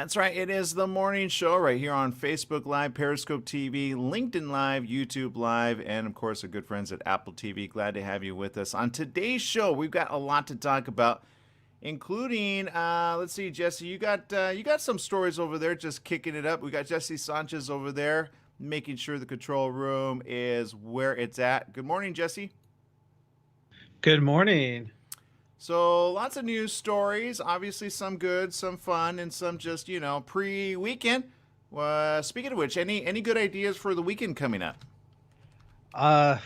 That's right. It is the morning show right here on Facebook Live, Periscope TV, LinkedIn Live, YouTube Live, and of course, our good friends at Apple TV. Glad to have you with us. On today's show, we've got a lot to talk about, including, let's see, Jesse, you got some stories over there just kicking it up. We got Jesse Sanchez over there making sure the control room is where it's at. Good morning, Jesse. Good morning. So, lots of news stories. Obviously, some good, some fun, and some just, pre-weekend. Speaking of which, any good ideas for the weekend coming up? Uh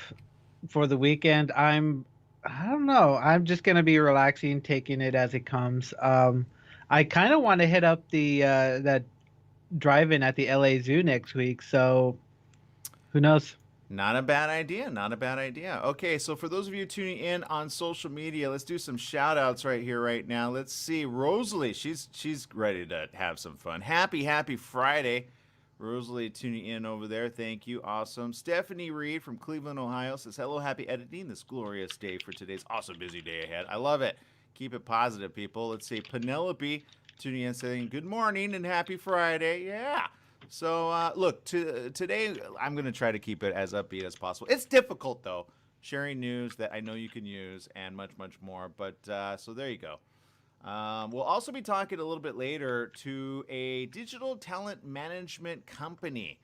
for the weekend, I don't know. I'm just gonna be relaxing, taking it as it comes. I kind of want to hit up the that drive-in at the LA Zoo next week, so who knows? Not a bad idea. Not a bad idea. Okay, so for those of you tuning in on social media, let's do some shout outs right here, right now. Let's see. Rosalie, she's ready to have some fun. Happy Friday. Rosalie tuning in over there. Thank you. Awesome. Stephanie Reed from Cleveland, Ohio says, hello, happy editing this glorious day for today's awesome busy day ahead. I love it. Keep it positive, people. Let's see. Penelope tuning in saying, good morning and happy Friday. Yeah. So, look, today I'm going to try to keep it as upbeat as possible. It's difficult, though, sharing news that I know you can use and much, much more. But so there you go. We'll also be talking a little bit later to a digital talent management company.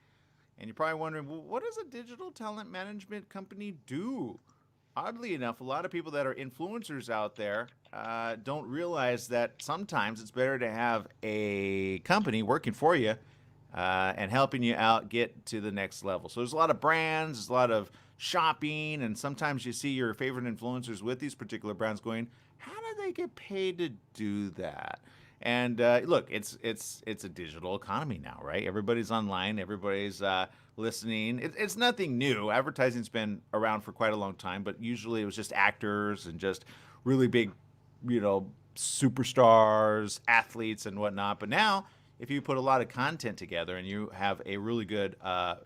And you're probably wondering, well, what does a digital talent management company do? Oddly enough, a lot of people that are influencers out there don't realize that sometimes it's better to have a company working for you and helping you out get to the next level. So there's a lot of brands, there's a lot of shopping, and sometimes you see your favorite influencers with these particular brands going, how do they get paid to do that? And look, it's a digital economy now, right? Everybody's online, everybody's listening. It's nothing new. Advertising's been around for quite a long time, but usually it was just actors and just really big, superstars, athletes, and whatnot. But now if you put a lot of content together and you have a really good,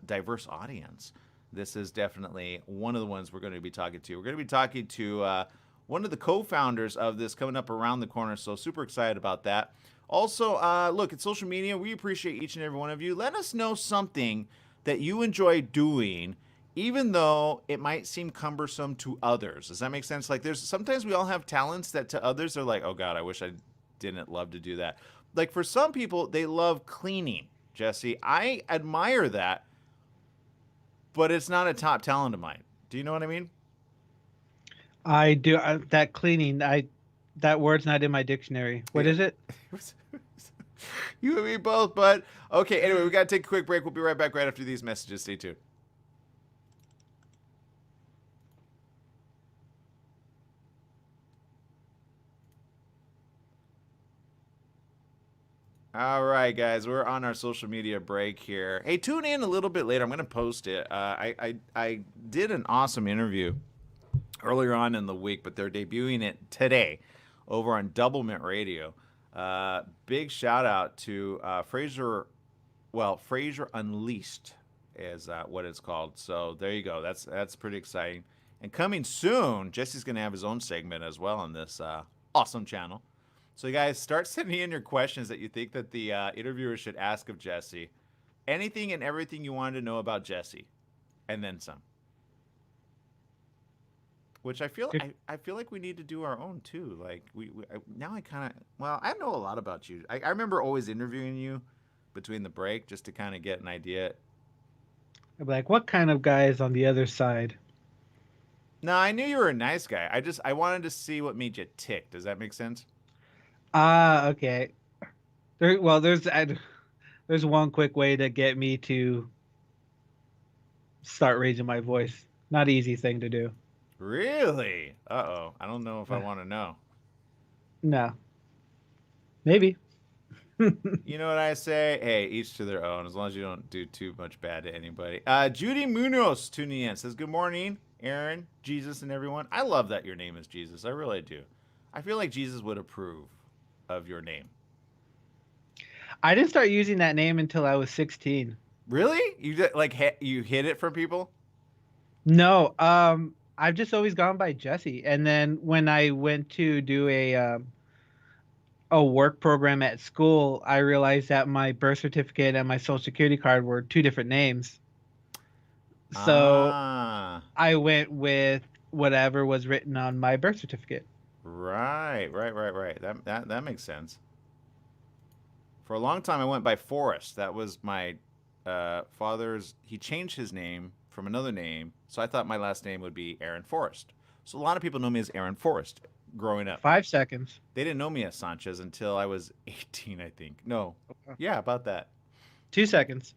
diverse audience, this is definitely one of the ones we're going to be talking to. We're going to be talking to one of the co-founders of this coming up around the corner, so super excited about that. Also, look, at social media, we appreciate each and every one of you. Let us know something that you enjoy doing, even though it might seem cumbersome to others. Does that make sense? Like, there's sometimes we all have talents that to others are like, oh God, I wish I didn't love to do that. Like for some people, they love cleaning, Jesse. I admire that, but it's not a top talent of mine. Do you know what I mean? I do that cleaning. I That word's not in my dictionary. What Yeah. is it? You and me both, bud. Okay, anyway, we got to take a quick break. We'll be right back right after these messages. Stay tuned. All right, guys, we're on our social media break here. Hey, tune in a little bit later. I'm going to post it. I did an awesome interview earlier on in the week, but they're debuting it today over on Double Mint Radio. Big shout out to Fraser. Well, Fraser Unleashed is what it's called. So there you go. That's pretty exciting. And coming soon, Jesse's going to have his own segment as well on this awesome channel. So you guys start sending in your questions that you think that the interviewer should ask of Jesse. Anything and everything you wanted to know about Jesse, and then some. Which Good. I feel like we need to do our own too. Like now I kind of I know a lot about you. I remember always interviewing you between the break just to kind of get an idea. I'm like, what kind of guy is on the other side? No, I knew you were a nice guy. I wanted to see what made you tick. Does that make sense? Okay. There's one quick way to get me to start raising my voice. Not an easy thing to do. Really? Uh-oh. I don't know if I Uh, want to know. no, maybe. You know what I say? Hey, each to their own, as long as you don't do too much bad to anybody. Judy Munoz tuning in says, good morning, Aaron, Jesus, and everyone. I love that your name is Jesus. I really do. I feel like Jesus would approve of your name. I didn't start using that name until I was 16. Really? You hid it from people? No, I've just always gone by Jesse. And then when I went to do a work program at school, I realized that my birth certificate and my social security card were two different names. So Ah, I went with whatever was written on my birth certificate. right. That makes sense. For a long time, I went by Forrest. That was my father's. He changed his name from another name, so I thought my last name would be Aaron Forrest. So a lot of people know me as Aaron Forrest growing up. 5 seconds. They didn't know me as Sanchez until I was 18, I think. No, yeah, about that. 2 seconds.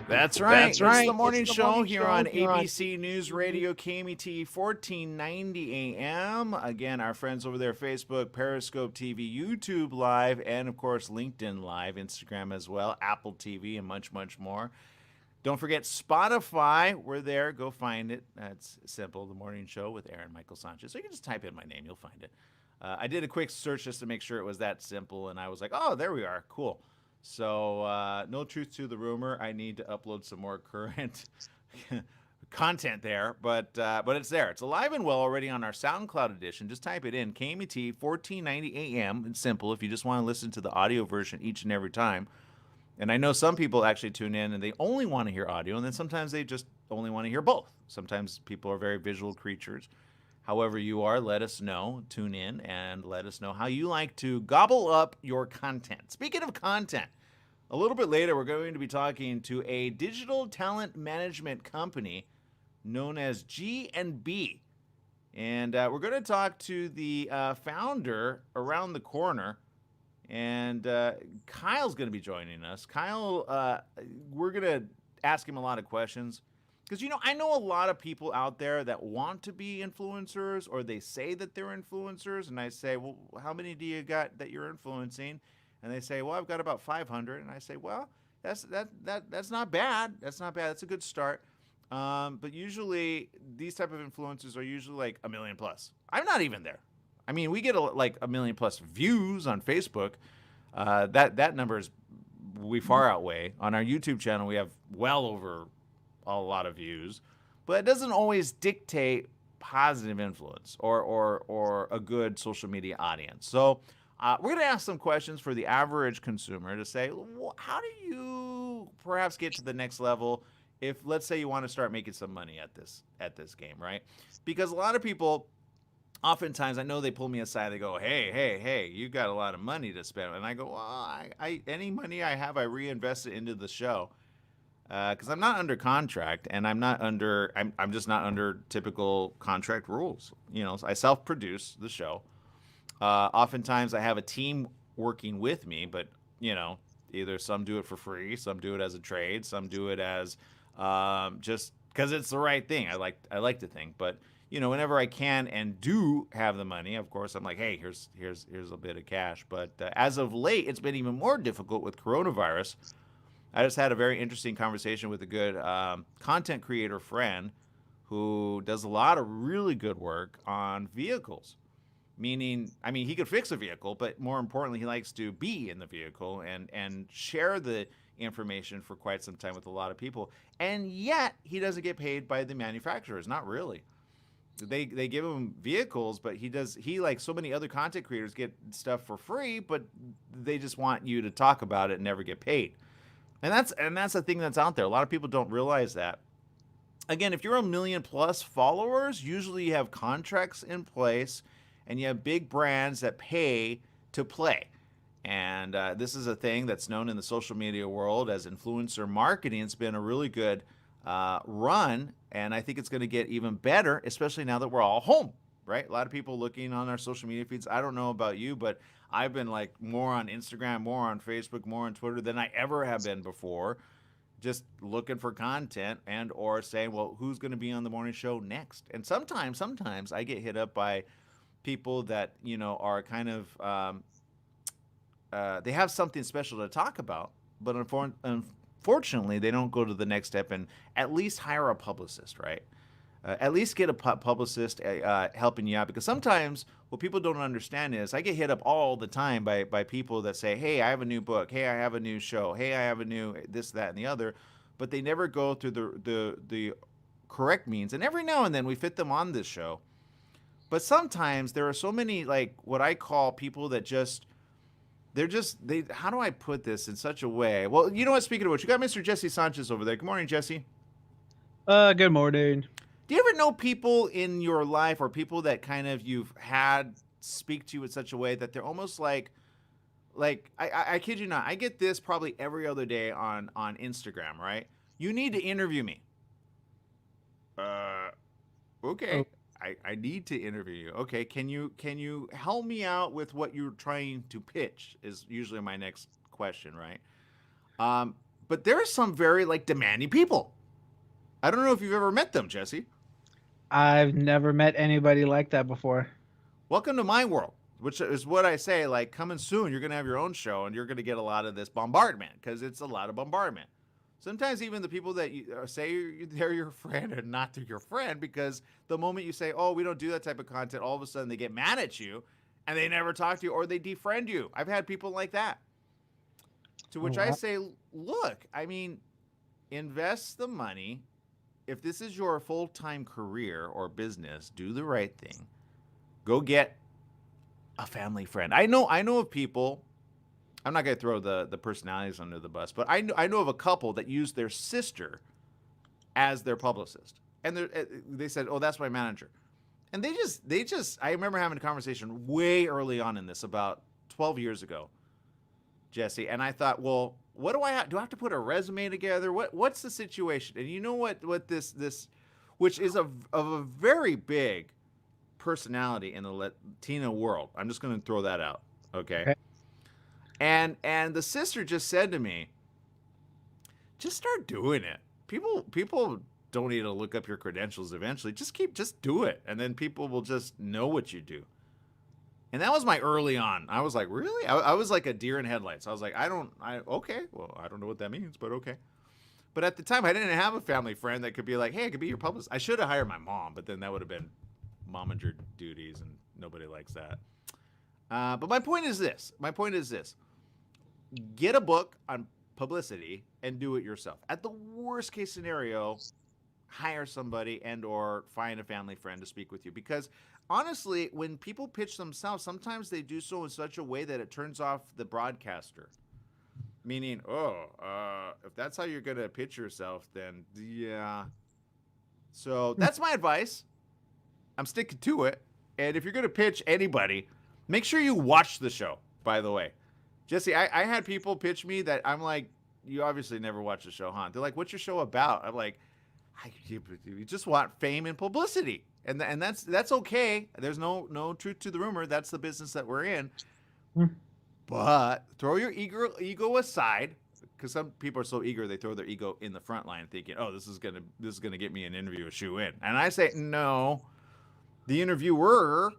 That's right. It's the morning show here on ABC News Radio KMET 1490 AM. Again, our friends over there, Facebook, Periscope TV, YouTube Live, and of course, LinkedIn Live, Instagram as well, Apple TV, and much, much more. Don't forget Spotify. We're there. Go find it. That's simple. The morning show with Aaron Michael Sanchez. So you can just type in my name. You'll find it. I did a quick search just to make sure it was that simple, and I was like, oh, there we are. Cool. So no truth to the rumor. I need to upload some more current content there, but it's there. It's alive and well already on our SoundCloud edition. Just type it in, KMET 1490 AM. It's simple if you just want to listen to the audio version each and every time. And I know some people actually tune in and they only want to hear audio, and then sometimes they just only want to hear both. Sometimes people are very visual creatures. However you are, let us know. Tune in and let us know how you like to gobble up your content. Speaking of content, a little bit later, we're going to be talking to a digital talent management company known as G&B. And we're going to talk to the founder around the corner. And Kyle's going to be joining us. Kyle, we're going to ask him a lot of questions. Because, I know a lot of people out there that want to be influencers, or they say that they're influencers. And I say, well, how many do you got that you're influencing? And they say, well, I've got about 500. And I say, well, that's not bad. That's not bad. That's a good start. But usually these type of influencers are usually like a million plus. I'm not even there. I mean, we get like a million plus views on Facebook. That number is we far outweigh. On our YouTube channel, we have well over a lot of views, but it doesn't always dictate positive influence or a good social media audience. So we're going to ask some questions for the average consumer to say, how do you perhaps get to the next level if, let's say, you want to start making some money at this game, right? Because a lot of people, oftentimes, I know they pull me aside. They go, hey, you got a lot of money to spend. And I go, well, I any money I have, I reinvest it into the show. Because I'm not under contract, and I'm just not under typical contract rules. I self-produce the show. Oftentimes, I have a team working with me, but either some do it for free, some do it as a trade, some do it as just because it's the right thing. I like to think, but whenever I can and do have the money, of course, I'm like, hey, here's a bit of cash. But as of late, it's been even more difficult with coronavirus. I just had a very interesting conversation with a good content creator friend who does a lot of really good work on vehicles. Meaning, he could fix a vehicle, but more importantly, he likes to be in the vehicle and share the information for quite some time with a lot of people. And yet, he doesn't get paid by the manufacturers. Not really. They give him vehicles, but he like so many other content creators get stuff for free, but they just want you to talk about it and never get paid. And that's the thing that's out there. A lot of people don't realize that. Again, if you're a million plus followers, usually you have contracts in place and you have big brands that pay to play. And this is a thing that's known in the social media world as influencer marketing. It's been a really good run, and I think it's going to get even better, especially now that we're all home, right? A lot of people looking on our social media feeds. I don't know about you, but I've been like more on Instagram, more on Facebook, more on Twitter than I ever have been before, just looking for content and or saying, well, who's going to be on the morning show next? And sometimes I get hit up by people that are kind of they have something special to talk about, but unfortunately they don't go to the next step and at least hire a publicist, right? At least get a publicist helping you out, because sometimes what people don't understand is I get hit up all the time by people that say, hey, I have a new book, hey, I have a new show, hey, I have a new this, that, and the other, but they never go through the correct means, and every now and then we fit them on this show. But sometimes there are so many, like, what I call people that just they how do I put this in such a way? Well, you know what, speaking of which, you got Mr. Jesse Sanchez over there. Good morning, Jesse. Good morning. Do you ever know people in your life, or people that kind of you've had speak to you in such a way that they're almost like I kid you not, I get this probably every other day on Instagram, right? You need to interview me. Uh, okay. Oh, I need to interview you. Okay, can you help me out with what you're trying to pitch? Is usually my next question, right? But there are some very like demanding people. I don't know if you've ever met them, Jesse. I've never met anybody like that before. Welcome to my world, which is what I say. Like, coming soon, you're gonna have your own show, and you're gonna get a lot of this bombardment because it's a lot of bombardment. Sometimes even the people that you say they're your friend are not your friend, because the moment you say, "Oh, we don't do that type of content," all of a sudden they get mad at you, and they never talk to you, or they defriend you. I've had people like that. To Oh which I wow. say, look, I mean, invest the money. If this is your full time career or business, do the right thing. Go get a family friend. I know of people. I'm not going to throw the personalities under the bus, but I know of a couple that use their sister as their publicist, and they said, "Oh, that's my manager," and they just. I remember having a conversation way early on in this, about 12 years ago, Jesse, and I thought, well, what do I have? Do I have to put a resume together? What's the situation? And you know what this, which is of a very big personality in the Latino world. I'm just going to throw that out, okay? Okay. And the sister just said to me, just start doing it. People don't need to look up your credentials eventually. Just do it, and then people will just know what you do. And that was my early on. I was like, really? I was like a deer in headlights. I was like, okay, well, I don't know what that means, but okay. But at the time, I didn't have a family friend that could be like, hey, I could be your publicist. I should have hired my mom, but then that would have been momager duties, and nobody likes that. But my point is this. Get a book on publicity and do it yourself. At the worst case scenario, hire somebody and or find a family friend to speak with you, because honestly, when people pitch themselves, sometimes they do so in such a way that it turns off the broadcaster, meaning, if that's how you're going to pitch yourself, then yeah. So that's my advice. I'm sticking to it. And if you're going to pitch anybody, make sure you watch the show, by the way. Jesse, I had people pitch me that I'm like, you obviously never watched the show, huh? They're like, what's your show about? I'm like, you just want fame and publicity. And that's okay. There's no truth to the rumor. That's the business that we're in. Hmm. But throw your ego aside, because some people are so eager they throw their ego in the front line, thinking, "Oh, this is gonna get me an interview, a shoe in." And I say, no. The interviewer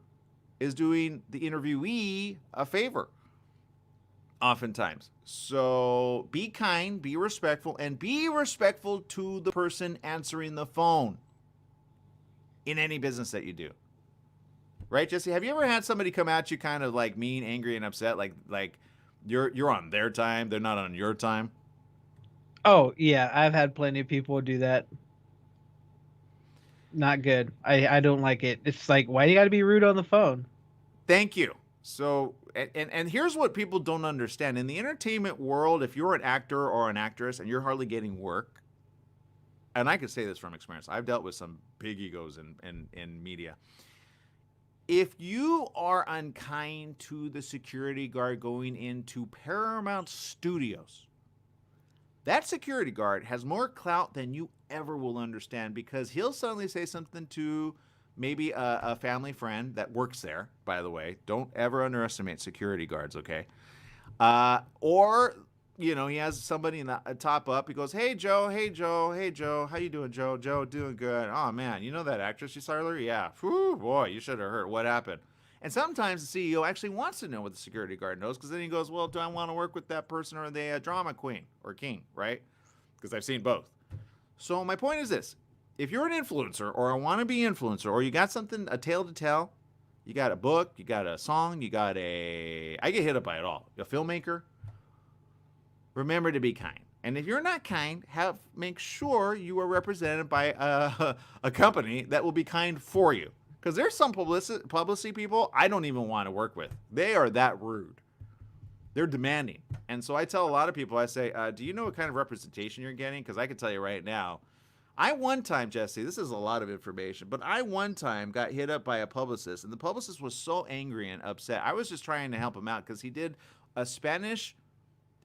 is doing the interviewee a favor, oftentimes. So be kind, be respectful, and be respectful to the person answering the phone in any business that you do. Right, Jesse? Have you ever had somebody come at you kind of like mean, angry, and upset? Like you're on their time, they're not on your time. Oh yeah, I've had plenty of people do that. Not good. I don't like it. It's like, why do you got to be rude on the phone? Thank you. So, and here's what people don't understand. In the entertainment world, if you're an actor or an actress and you're hardly getting work, and I can say this from experience, I've dealt with some big egos in media. If you are unkind to the security guard going into Paramount Studios, that security guard has more clout than you ever will understand, because he'll suddenly say something to maybe a family friend that works there, by the way. Don't ever underestimate security guards, okay? Or, he has somebody in the top up. He goes, hey, Joe, hey, Joe, hey, Joe. How you doing, Joe? Joe, doing good. Oh, man, you know that actress you saw earlier? Yeah. Whew, boy, you should have heard. What happened? And sometimes the CEO actually wants to know what the security guard knows, because then he goes, well, do I want to work with that person, or are they a drama queen or king, right? Because I've seen both. So my point is this. If you're an influencer or a wannabe influencer, or you got something, a tale to tell, you got a book, you got a song, I get hit up by it all. A filmmaker, remember to be kind. And if you're not kind, make sure you are represented by a company that will be kind for you. Because there's some publicity people I don't even want to work with. They are that rude. They're demanding. And so I tell a lot of people, I say, do you know what kind of representation you're getting? Because I can tell you right now, I one time, Jesse, this is a lot of information, but I one time got hit up by a publicist, and the publicist was so angry and upset. I was just trying to help him out because he did a Spanish,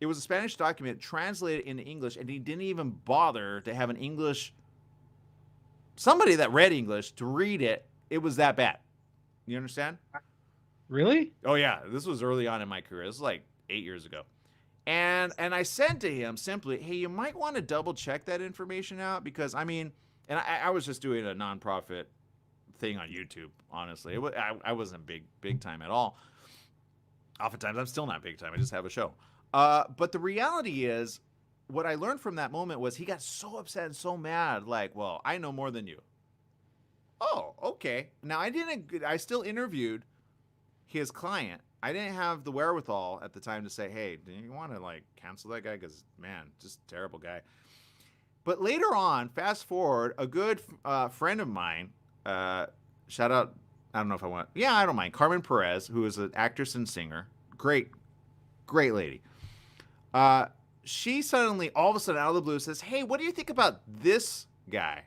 it was a Spanish document translated into English, and he didn't even bother to have an English, somebody that read English to read it. It was that bad. You understand? Really? Oh, yeah. This was early on in my career. This was like 8 years ago. And I said to him simply, hey, you might want to double check that information out because, I mean, and I was just doing a nonprofit thing on YouTube, honestly. I wasn't big time at all. Oftentimes, I'm still not big time. I just have a show. But the reality is, what I learned from that moment was he got so upset and so mad, like, well, I know more than you. Oh, okay. Now, I still interviewed his client. I didn't have the wherewithal at the time to say, hey, do you want to like cancel that guy? Because, man, just terrible guy. But later on, fast forward, a good friend of mine, shout out, I don't know if I want, yeah, I don't mind, Carmen Perez, who is an actress and singer, great lady. She suddenly, all of a sudden, out of the blue, says, hey, what do you think about this guy?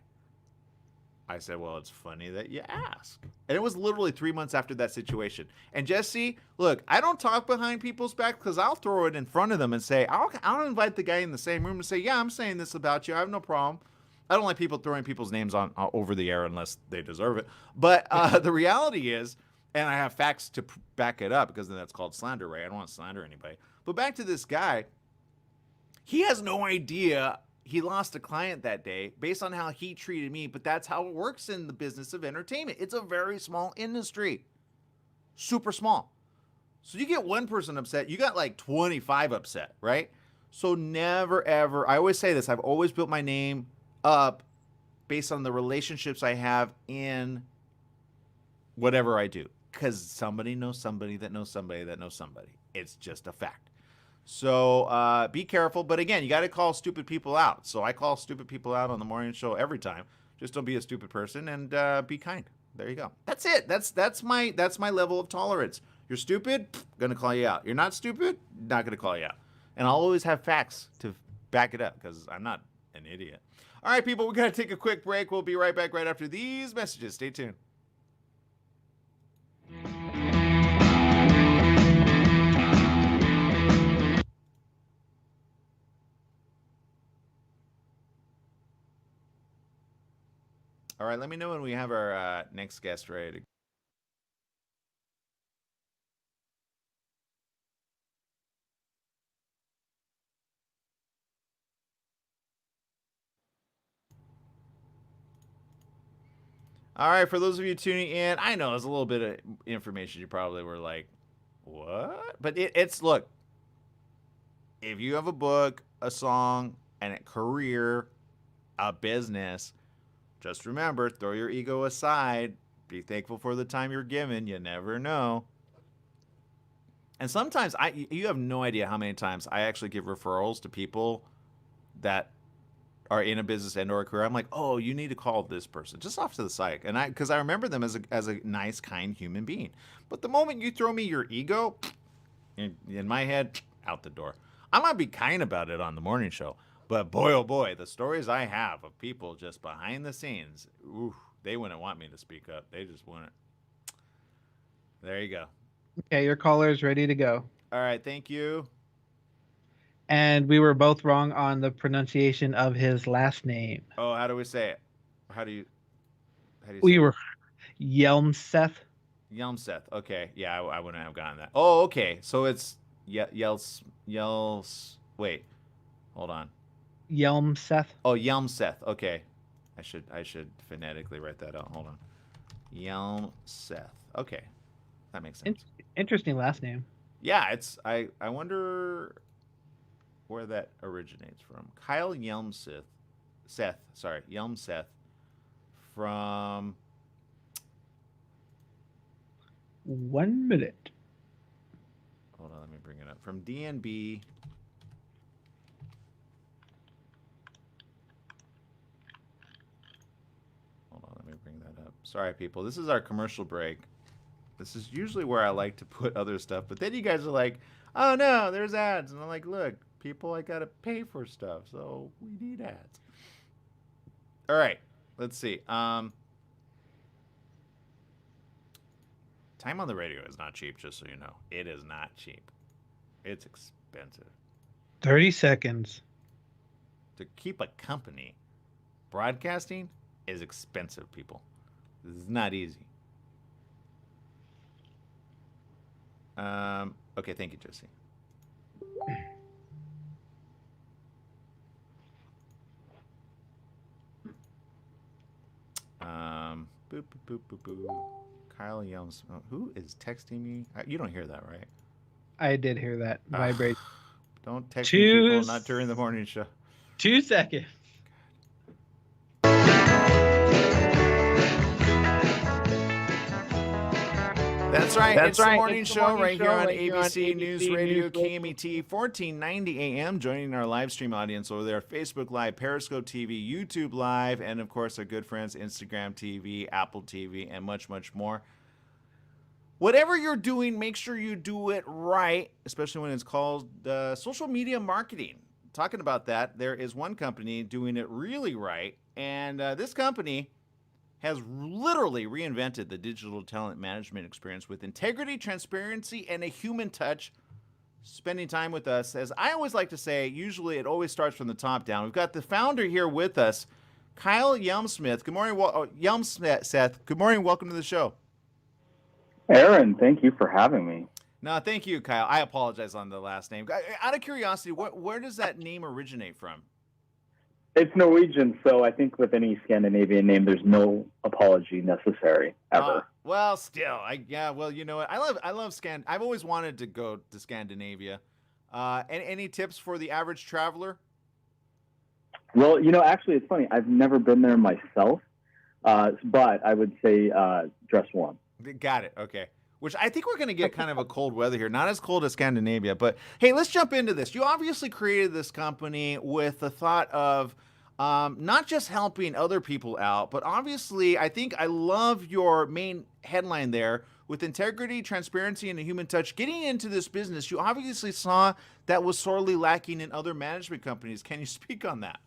I said, well, it's funny that you ask. And it was literally 3 months after that situation. And Jesse, look, I don't talk behind people's back because I'll throw it in front of them and say, I'll invite the guy in the same room and say, yeah, I'm saying this about you. I have no problem. I don't like people throwing people's names on over the air unless they deserve it. But the reality is, and I have facts to back it up because then that's called slander, right? I don't want to slander anybody. But back to this guy, he has no idea he lost a client that day based on how he treated me, but that's how it works in the business of entertainment. It's a very small industry, super small. So you get one person upset, you got like 25 upset, right? So never ever, I always say this, I've always built my name up based on the relationships I have in whatever I do, because somebody knows somebody that knows somebody that knows somebody. It's just a fact. So be careful. But again, you got to call stupid people out. So I call stupid people out on the morning show every time. Just don't be a stupid person and be kind. There you go. That's it. That's my level of tolerance. You're stupid, gonna call you out. You're not stupid, not gonna call you out. And I'll always have facts to back it up because I'm not an idiot. All right, people, we got to take a quick break. We'll be right back right after these messages. Stay tuned. All right, let me know when we have our next guest ready to. All right, for those of you tuning in, I know there's a little bit of information you probably were like, what? But it's, look, if you have a book, a song, and a career, a business, just remember, throw your ego aside. Be thankful for the time you're given. You never know. And sometimes you have no idea how many times I actually give referrals to people that are in a business and or a career. I'm like, oh, you need to call this person just off to the side, and because I remember them as a nice, kind human being. But the moment you throw me your ego, in my head, out the door. I might be kind about it on the morning show, but boy, oh boy, the stories I have of people just behind the scenes, ooh, they wouldn't want me to speak up. They just wouldn't. There you go. Okay, your caller is ready to go. All right, thank you. And we were both wrong on the pronunciation of his last name. Oh, how do we say it? How do you say We it? were Yelmseth. Yelmseth. Okay, yeah, I wouldn't have gotten that. Oh, okay, so it's Wait, hold on. Yelmseth. Oh, Yelmseth. Okay, I should phonetically write that out. Hold on. Yelmseth. Okay, that makes sense. Interesting last name. Yeah, it's I wonder where that originates from. Kyle Yelmseth, Yelmseth from. 1 minute. Hold on, let me bring it up. From DNB Sorry, people. This is our commercial break. This is usually where I like to put other stuff, but then you guys are like, "Oh no, there's ads," and I'm like, "Look, people, I gotta pay for stuff, so we need ads." All right, let's see. Time on the radio is not cheap, just so you know. It is not cheap. It's expensive 30 seconds. to keep a company. Broadcasting is expensive, people. This is not easy. Okay, thank you, Jesse. Boop, boop, boop, boop, boop. Kyle Yelms. Who is texting me? You don't hear that, right? I did hear that vibrate. Don't text me, people. Not during the morning show. 2 seconds. That's right. It's the morning show right here on ABC News Radio, KMET, 1490 AM. Joining our live stream audience over there, Facebook Live, Periscope TV, YouTube Live, and of course our good friends Instagram TV, Apple TV, and much, much more. Whatever you're doing, make sure you do it right, especially when it's called social media marketing. Talking about that, there is one company doing it really right, and this company has literally reinvented the digital talent management experience with integrity, transparency, and a human touch. Spending time with us, as I always like to say, usually it always starts from the top down. We've got the founder here with us, Kyle Yelmsmith. Good morning, Yelmsmith. Good morning. Welcome to the show. Aaron, thank you for having me. No, thank you, Kyle. I apologize on the last name. Out of curiosity, where does that name originate from? It's Norwegian, so I think with any Scandinavian name, there's no apology necessary ever. Well, still, well, you know what? I love I've always wanted to go to Scandinavia. Any tips for the average traveler? Well, actually, it's funny. I've never been there myself, but I would say dress warm. Got it. Okay. Which I think we're going to get kind of a cold weather here. Not as cold as Scandinavia, but hey, let's jump into this. You obviously created this company with the thought of not just helping other people out, but obviously I think I love your main headline there with integrity, transparency, and a human touch. Getting into this business, you obviously saw that was sorely lacking in other management companies. Can you speak on that?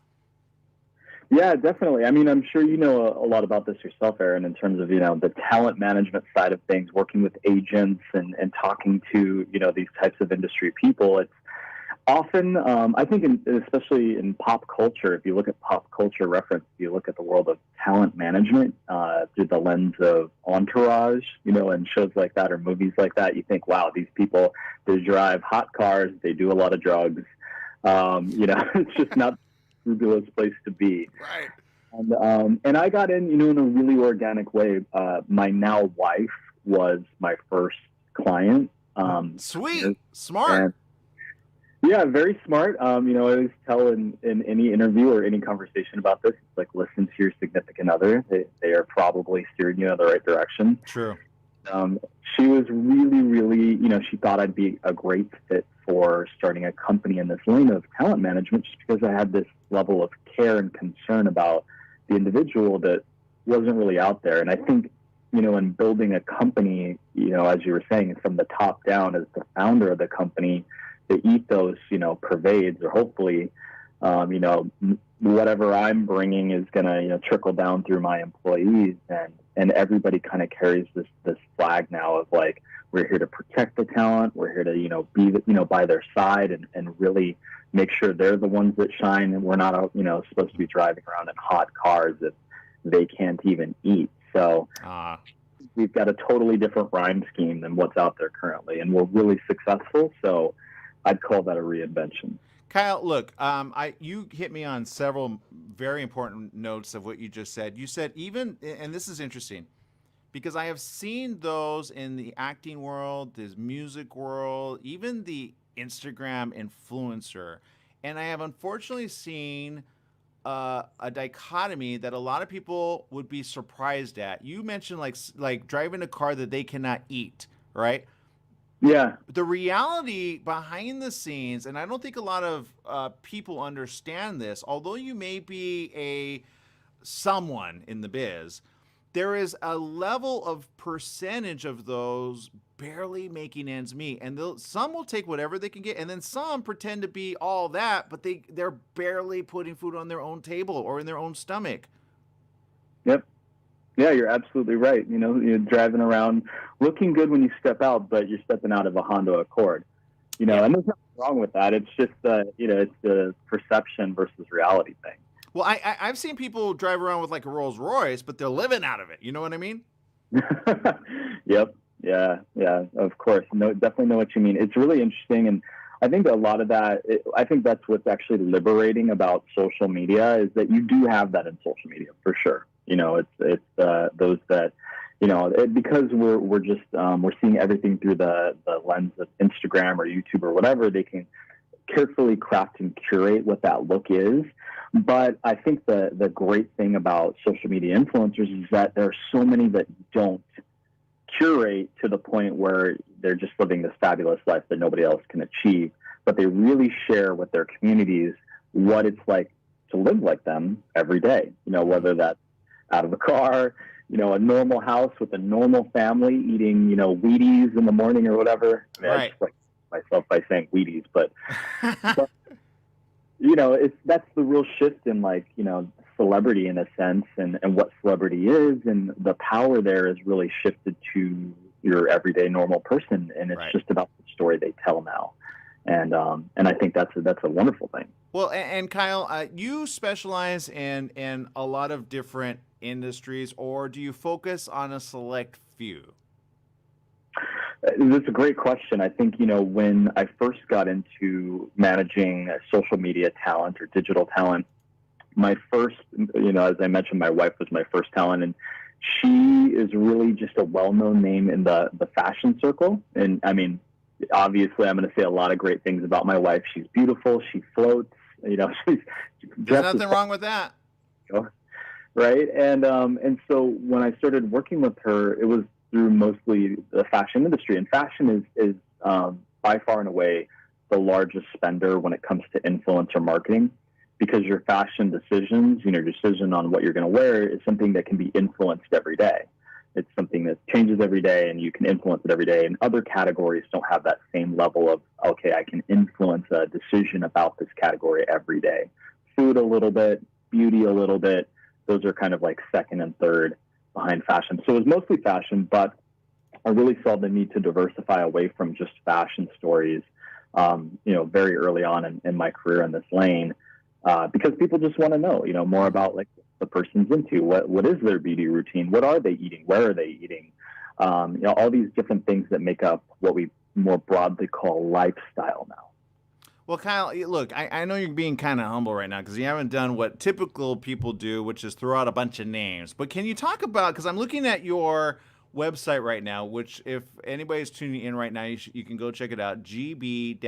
Yeah, definitely. I mean, I'm sure you know a lot about this yourself, Aaron, in terms of, the talent management side of things, working with agents and talking to, these types of industry people. It's often, I think, especially in pop culture, if you look at pop culture reference, if you look at the world of talent management through the lens of Entourage, and shows like that or movies like that, you think, wow, these people, they drive hot cars, they do a lot of drugs. It's just not fabulous place to be. Right. And I got in, in a really organic way. My now wife was my first client. Sweet. Smart. Yeah, very smart. I always tell in any interview or any conversation about this, it's like, listen to your significant other. They are probably steering you in the right direction. True. She was really, really, she thought I'd be a great fit for starting a company in this lane of talent management, just because I had this level of care and concern about the individual that wasn't really out there. And I think, in building a company, as you were saying, from the top down, as the founder of the company, the ethos, pervades, or hopefully, whatever I'm bringing is going to, trickle down through my employees, and everybody kind of carries this flag now of like, we're here to protect the talent. We're here to, be, by their side and really make sure they're the ones that shine. And we're not, supposed to be driving around in hot cars if they can't even eat. So we've got a totally different rhyme scheme than what's out there currently. And we're really successful. So I'd call that a reinvention. Kyle, look, you hit me on several very important notes of what you just said. You said even, and this is interesting, because I have seen those in the acting world, the music world, even the Instagram influencer, and I have unfortunately seen a dichotomy that a lot of people would be surprised at. You mentioned like driving a car that they cannot eat, right? Yeah. The reality behind the scenes, and I don't think a lot of people understand this, although you may be someone in the biz, there is a level of percentage of those barely making ends meet, and some will take whatever they can get, and then some pretend to be all that, but they're barely putting food on their own table or in their own stomach. Yep. Yeah, you're absolutely right. You're driving around looking good when you step out, but you're stepping out of a Honda Accord. And there's nothing wrong with that. It's just it's the perception versus reality thing. Well, I've seen people drive around with like a Rolls Royce, but they're living out of it. You know what I mean? Yep. Yeah. Of course. No, definitely know what you mean. It's really interesting, and I think a lot of that. I think that's what's actually liberating about social media is that you do have that in social media for sure. It's those that because we're just we're seeing everything through the lens of Instagram or YouTube or whatever. They can carefully craft and curate what that look is. But I think the great thing about social media influencers is that there are so many that don't curate to the point where they're just living this fabulous life that nobody else can achieve, but they really share with their communities what it's like to live like them every day, whether that's out of the car, a normal house with a normal family eating, Wheaties in the morning or whatever. I mean, right. I just like myself by saying Wheaties, but that's the real shift in celebrity in a sense and what celebrity is, and the power there is really shifted to your everyday normal person, and it's just about the story they tell now. And I think that's a wonderful thing. Well, and Kyle, you specialize in a lot of different industries, or do you focus on a select few? That's a great question. I think, when I first got into managing social media talent or digital talent, my first, as I mentioned, my wife was my first talent, and she is really just a well-known name in the fashion circle. And I mean, obviously I'm going to say a lot of great things about my wife. She's beautiful. She floats, she's there's nothing wrong with that. Right. And so when I started working with her, it was through mostly the fashion industry, and fashion is by far and away the largest spender when it comes to influencer marketing, because your fashion decisions, your decision on what you're going to wear is something that can be influenced every day. It's something that changes every day, and you can influence it every day. And other categories don't have that same level of, okay, I can influence a decision about this category every day. Food a little bit, beauty a little bit. Those are kind of like second and third behind fashion. So it was mostly fashion, but I really saw the need to diversify away from just fashion stories, very early on in my career in this lane, because people just want to know, more about like the person's into, what is their beauty routine, what are they eating, where are they eating, all these different things that make up what we more broadly call lifestyle now. Well, Kyle, look, I know you're being kind of humble right now because you haven't done what typical people do, which is throw out a bunch of names. But can you talk about, because I'm looking at your website right now, which if anybody's tuning in right now, you can go check it out, gb-dm.com.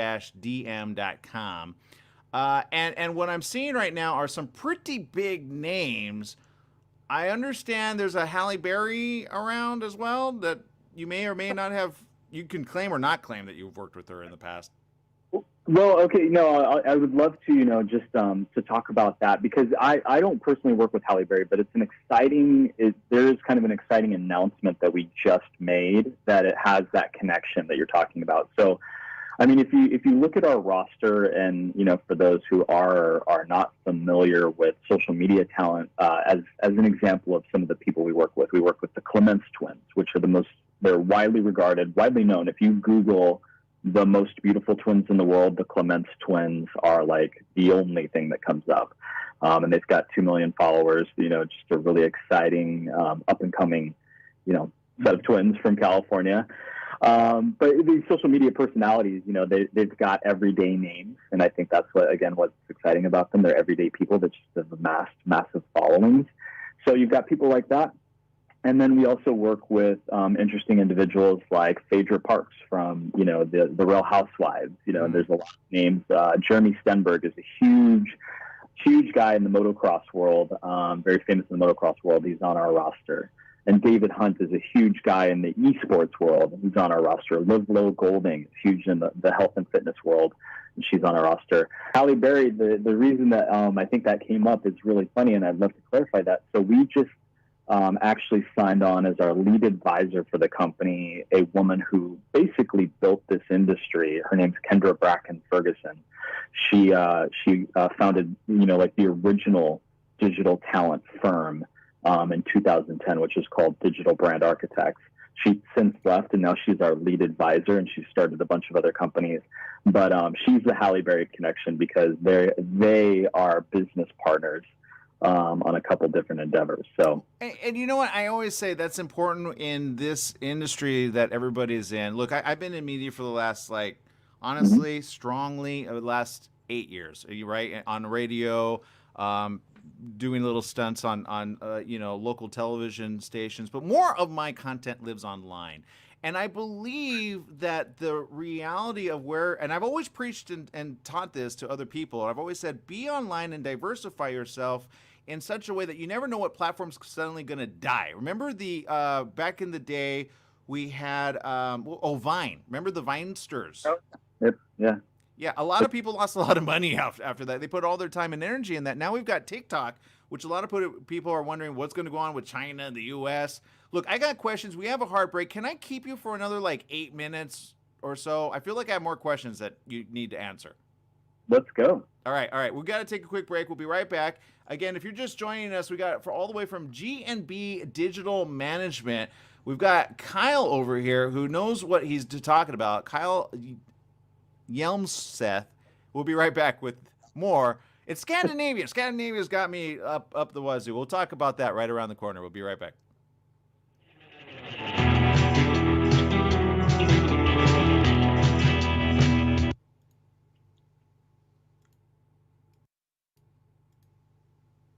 And what I'm seeing right now are some pretty big names. I understand there's a Halle Berry around as well that you may or may not have, you can claim or not claim that you've worked with her in the past. Well, okay, no, I would love to, just to talk about that, because I don't personally work with Halle Berry, but it's there is kind of an exciting announcement that we just made that it has that connection that you're talking about. So, I mean, if you look at our roster, and for those who are not familiar with social media talent, as an example of some of the people we work with the Clements twins, which are they're widely regarded, widely known. If you Google the most beautiful twins in the world, the Clements twins are like the only thing that comes up. And they've got 2 million followers, just a really exciting, up and coming, set of twins from California. But these social media personalities, they've got everyday names. And I think that's what's exciting about them. They're everyday people that just have amassed massive followings. So you've got people like that. And then we also work with interesting individuals like Phaedra Parks from, the Real Housewives. There's a lot of names. Jeremy Stenberg is a huge guy in the motocross world, very famous in the motocross world. He's on our roster. And David Hunt is a huge guy in the esports world. He's on our roster. Liv Lowe Golding is huge in the health and fitness world, and she's on our roster. Halle Berry, the reason that I think that came up is really funny, and I'd love to clarify that. So we just actually signed on as our lead advisor for the company, a woman who basically built this industry. Her name's Kendra Bracken Ferguson. She founded, like the original digital talent firm in 2010, which is called Digital Brand Architects. She's since left, and now she's our lead advisor, and she started a bunch of other companies. But she's the Halle Berry connection because they are business partners on a couple different endeavors. So, and you know what? I always say that's important in this industry that everybody's in. Look, I've been in media for the last, honestly, strongly, the last 8 years. Are you right? On radio, doing little stunts on local television stations, but more of my content lives online. And I believe that the reality of and I've always preached and taught this to other people. I've always said, be online and diversify yourself in such a way that you never know what platform's suddenly going to die. Remember back in the day, we had, Vine. Remember the Vinesters? Oh, yep, yeah. Yeah, a lot of people lost a lot of money after that. They put all their time and energy in that. Now we've got TikTok, which a lot of people are wondering what's going to go on with China and the U.S. Look, I got questions. We have a hard break. Can I keep you for another 8 minutes or so? I feel like I have more questions that you need to answer. Let's go. All right. We've got to take a quick break. We'll be right back. Again, if you're just joining us, we got all the way from G&B Digital Management. We've got Kyle over here who knows what he's talking about. Kyle Yelmseth. We'll be right back with more. It's Scandinavia. Scandinavia's got me up the wazoo. We'll talk about that right around the corner. We'll be right back.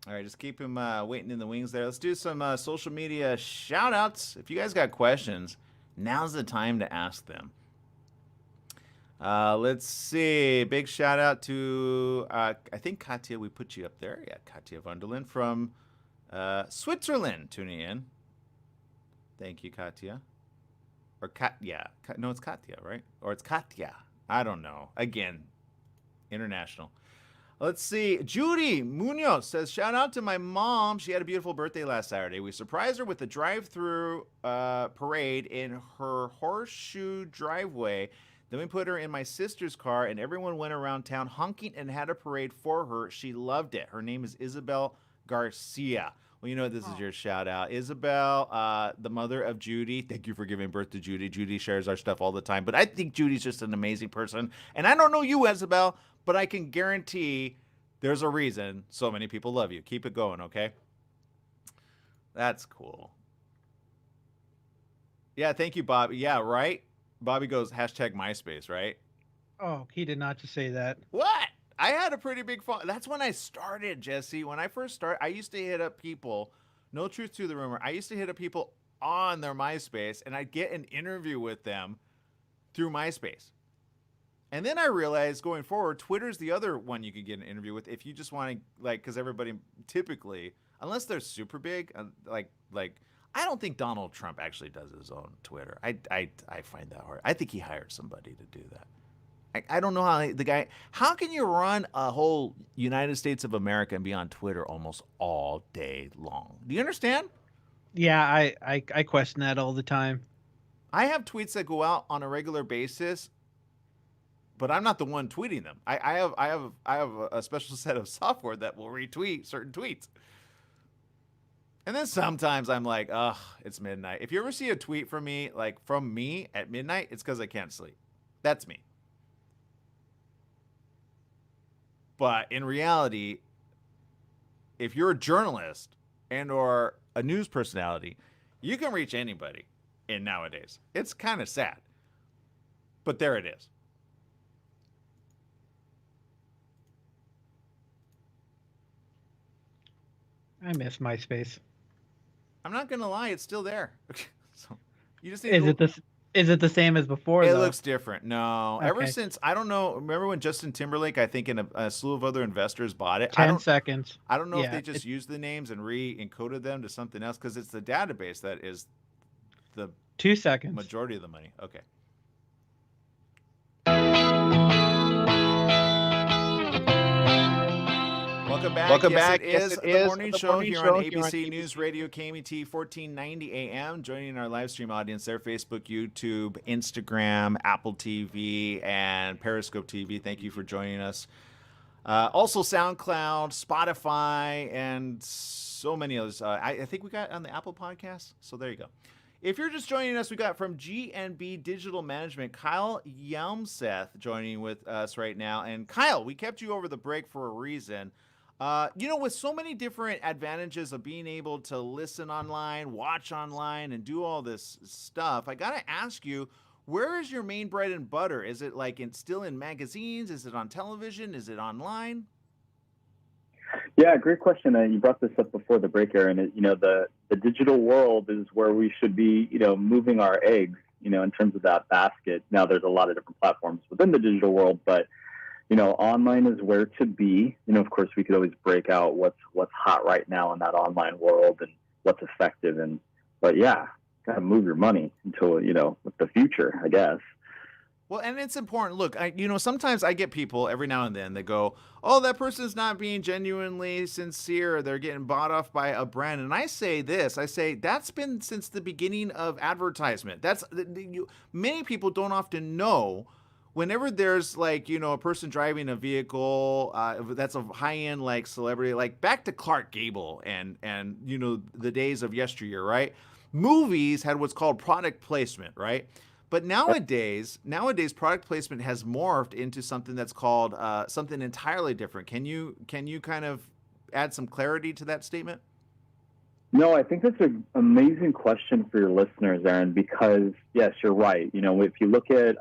All right, just keep him waiting in the wings there. Let's do some social media shout outs. If you guys got questions, now's the time to ask them. Let's see. Big shout out to, I think Katya, we put you up there. Yeah, Katya Wunderland from Switzerland tuning in. Thank you, Katya. Or Katya. No, it's Katya, right? Or it's Katya. I don't know. Again, international. Let's see. Judy Munoz says, shout out to my mom. She had a beautiful birthday last Saturday. We surprised her with a drive-through parade in her horseshoe driveway. Then we put her in my sister's car, and everyone went around town honking and had a parade for her. She loved it. Her name is Isabel Garcia. Well, this is your shout out. Isabel, the mother of Judy. Thank you for giving birth to Judy. Judy shares our stuff all the time. But I think Judy's just an amazing person. And I don't know you, Isabel, but I can guarantee there's a reason so many people love you. Keep it going, okay? That's cool. Yeah, thank you, Bobby. Yeah, right? Bobby goes, hashtag MySpace, right? Oh, he did not just say that. What? I had a pretty big phone. That's when I started, Jesse. When I first started, I used to hit up people, no truth to the rumor, I used to hit up people on their MySpace, and I'd get an interview with them through MySpace. And then I realized going forward, Twitter's the other one you could get an interview with if you just want to, because everybody typically, unless they're super big, I don't think Donald Trump actually does his own Twitter. I find that hard. I think he hired somebody to do that. I don't know how can you run a whole United States of America and be on Twitter almost all day long? Do you understand? Yeah, I question that all the time. I have tweets that go out on a regular basis, but I'm not the one tweeting them. I have a special set of software that will retweet certain tweets. And then sometimes I'm like, ugh, it's midnight. If you ever see a tweet from me, at midnight, it's because I can't sleep. That's me. But in reality, if you're a journalist and or a news personality, you can reach anybody in nowadays. It's kind of sad. But there it is. I miss MySpace. I'm not gonna lie, it's still there. So you just need Is it the same as before? It though? looks different. No, Okay. ever since I don't know. Remember when Justin Timberlake, I think, and a slew of other investors bought it. 10 seconds. I don't know if Yeah, they just used the names and re-encoded them to something else because it's the database that is the 2 seconds. majority of the money. Okay. Welcome back. Welcome Yes, back. it Yes, is it the is morning the show morning here show on here on ABC ABC. News Radio KMET 1490 AM. Joining our live stream audience there, Facebook, YouTube, Instagram, Apple TV, and Periscope TV. Thank you for joining us. Also SoundCloud, Spotify, and so many others. I think we got on the Apple Podcast. So there you go. If you're just joining us, we got from GNB Digital Management, Kyle Yelmseth joining with us right now. And Kyle, we kept you over the break for a reason. With so many different advantages of being able to listen online, watch online, and do all this stuff, I got to ask you, where is your main bread and butter? Is it like still in magazines? Is it on television? Is it online? Yeah, great question. You brought this up before the break, Aaron. The digital world is where we should be, moving our eggs, in terms of that basket. Now, there's a lot of different platforms within the digital world, but, online is where to be. Of course, we could always break out what's hot right now in that online world and what's effective. But yeah, got to move your money until, with the future, I guess. Well, and it's important. Look, sometimes I get people every now and then that go, oh, that person's not being genuinely sincere. Or they're getting bought off by a brand. And I say that's been since the beginning of advertisement. Many people don't often know whenever there's a person driving a vehicle that's a high-end celebrity, back to Clark Gable and the days of yesteryear, right? Movies had what's called product placement, right? But nowadays, product placement has morphed into something that's called something entirely different. Can you kind of add some clarity to that statement? No, I think that's an amazing question for your listeners, Aaron, because, yes, you're right. If you look at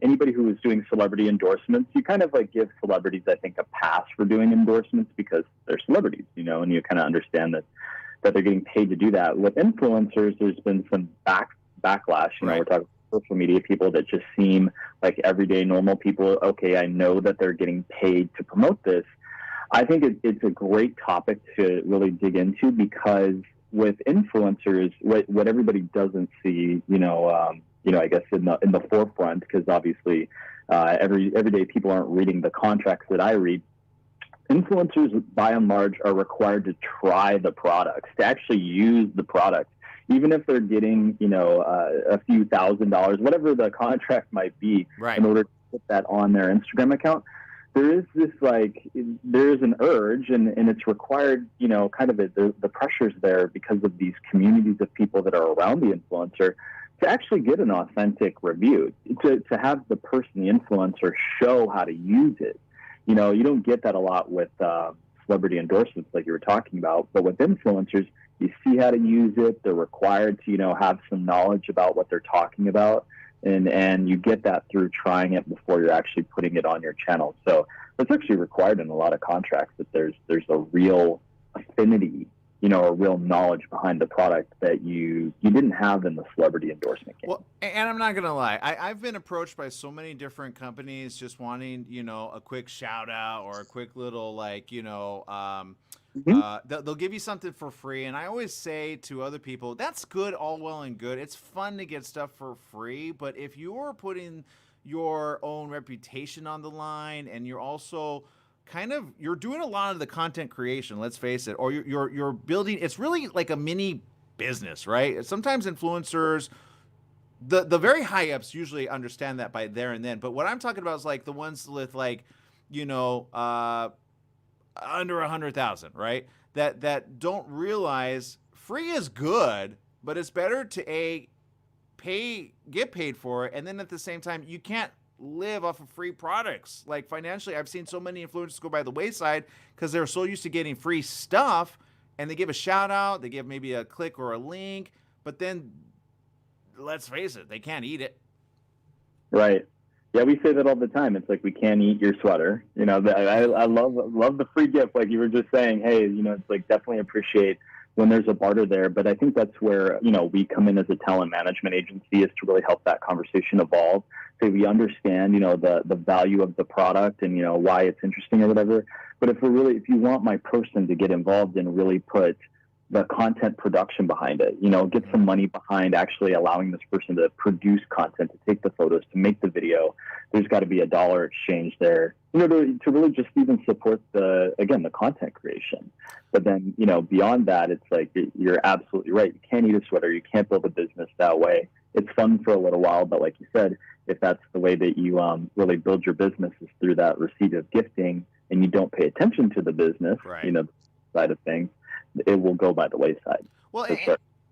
anybody who is doing celebrity endorsements, you kind of give celebrities, I think, a pass for doing endorsements because they're celebrities, and you kind of understand that they're getting paid to do that. With influencers, there's been some backlash. Right. We're talking social media people that just seem like everyday normal people. Okay, I know that they're getting paid to promote this. I think it's a great topic to really dig into because with influencers, what everybody doesn't see, I guess in the forefront, because obviously everyday people aren't reading the contracts that I read. Influencers, by and large, are required to try the products, to actually use the product. Even if they're getting, a few $1,000s, whatever the contract might be, right, in order to put that on their Instagram account, there is this there's an urge, and it's required, kind of the pressure's there because of these communities of people that are around the influencer to actually get an authentic review, to have the person, the influencer, show how to use it. You don't get that a lot with celebrity endorsements like you were talking about, but with influencers, you see how to use it. They're required to, have some knowledge about what they're talking about. And you get that through trying it before you're actually putting it on your channel. So that's actually required in a lot of contracts, that there's a real affinity, a real knowledge behind the product that you didn't have in the celebrity endorsement game. Well, and I'm not going to lie. I've been approached by so many different companies just wanting, a quick shout out or a quick little they'll give you something for free. And I always say to other people, that's good, all well and good. It's fun to get stuff for free. But if you're putting your own reputation on the line and you're also you're doing a lot of the content creation, let's face it, or you're building, it's really like a mini business, right? Sometimes influencers, the very high ups usually understand that by there and then. But what I'm talking about is the ones with under 100,000, right? That don't realize free is good, but it's better to get paid for it, and then at the same time you can't live off of free products. Financially, I've seen so many influencers go by the wayside because they're so used to getting free stuff, and they give a shout out, they give maybe a click or a link, but then let's face it, they can't eat it. Right. Yeah, we say that all the time. It's we can't eat your sweater. I love the free gift. Like you were just saying, hey, it's definitely appreciate when there's a barter there. But I think that's where, we come in as a talent management agency, is to really help that conversation evolve. So we understand, the value of the product and, why it's interesting or whatever. But if you want my person to get involved and really put the content production behind it, get some money behind actually allowing this person to produce content, to take the photos, to make the video, there's got to be a dollar exchange there to really just even support the content creation. But then, beyond that, it's like you're absolutely right. You can't eat a sweater. You can't build a business that way. It's fun for a little while, but like you said, if that's the way that you really build your business is through that receipt of gifting, and you don't pay attention to the business, right, side of things, it will go by the wayside. Well,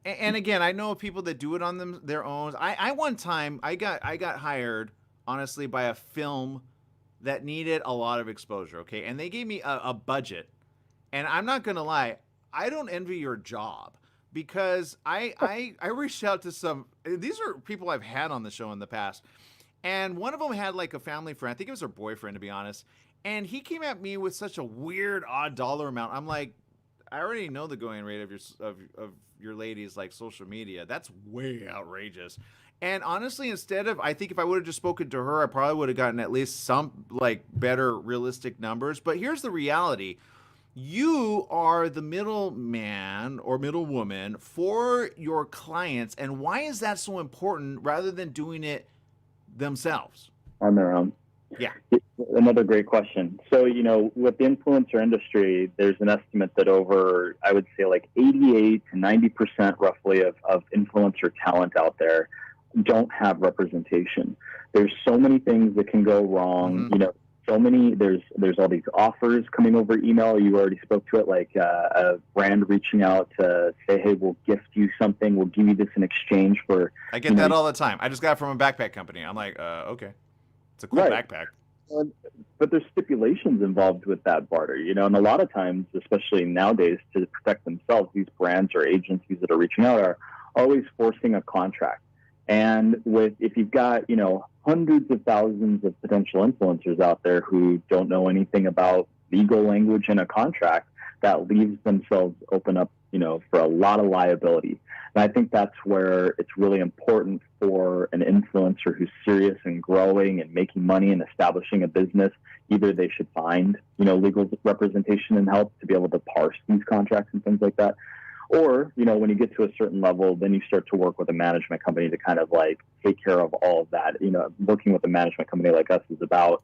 and again, I know of people that do it on their own. I one time I got hired, honestly, by a film that needed a lot of exposure. Okay, and they gave me a budget, and I'm not gonna lie, I don't envy your job, because I reached out to some. These are people I've had on the show in the past, and one of them had like a family friend. I think it was her boyfriend, to be honest. And he came at me with such a weird, odd dollar amount. I'm like, I already know the going rate of your lady's like social media. That's way outrageous. And honestly, I think if I would have just spoken to her, I probably would have gotten at least some like better realistic numbers. But here's the reality. You are the middleman or middlewoman for your clients. And why is that so important rather than doing it themselves? On their own. Yeah. Another great question. So, with the influencer industry, there's an estimate that over, I would say like 88 to 90% roughly of influencer talent out there don't have representation. There's so many things that can go wrong. Mm-hmm. So many, there's all these offers coming over email. You already spoke to it, like a brand reaching out to say, hey, we'll gift you something. We'll give you this in exchange for. I get that all the time. I just got it from a backpack company. I'm like, okay. It's a cool backpack. But there's stipulations involved with that barter, and a lot of times, especially nowadays, to protect themselves, these brands or agencies that are reaching out are always forcing a contract. And if you've got, hundreds of thousands of potential influencers out there who don't know anything about legal language in a contract, that leaves themselves open up, for a lot of liability. And I think that's where it's really important for an influencer who's serious and growing and making money and establishing a business. Either they should find, legal representation and help to be able to parse these contracts and things like that. Or, when you get to a certain level, then you start to work with a management company to kind of like take care of all of that. Working with a management company like us is about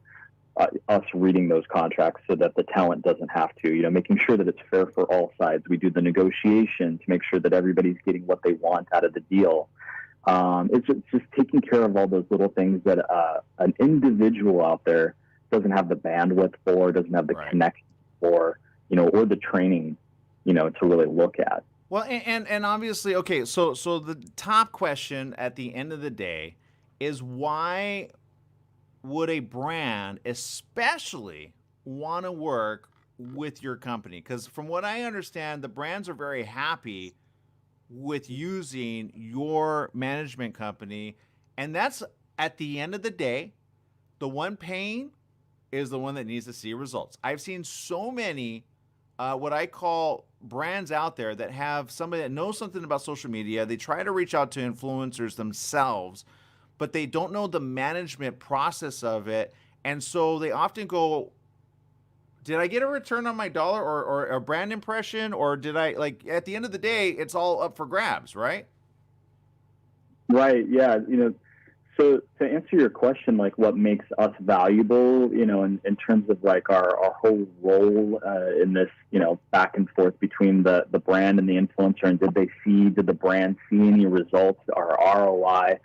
us reading those contracts so that the talent doesn't have to, making sure that it's fair for all sides. We do the negotiation to make sure that everybody's getting what they want out of the deal. It's just taking care of all those little things that an individual out there doesn't have the bandwidth for, doesn't have the connection for, or the training, to really look at. Well, and obviously, okay, so the top question at the end of the day is, why would a brand especially want to work with your company? Because from what I understand, the brands are very happy with using your management company, and that's, at the end of the day, the one paying is the one that needs to see results. I've seen so many what I call brands out there that have somebody that knows something about social media. They try to reach out to influencers themselves, but they don't know the management process of it. And so they often go, did I get a return on my dollar or a brand impression? Or did I, like, at the end of the day, it's all up for grabs, right? Right. Yeah. So to answer your question, like what makes us valuable, in terms of like our whole role in this, back and forth between the brand and the influencer, and did the brand see any results, our ROI?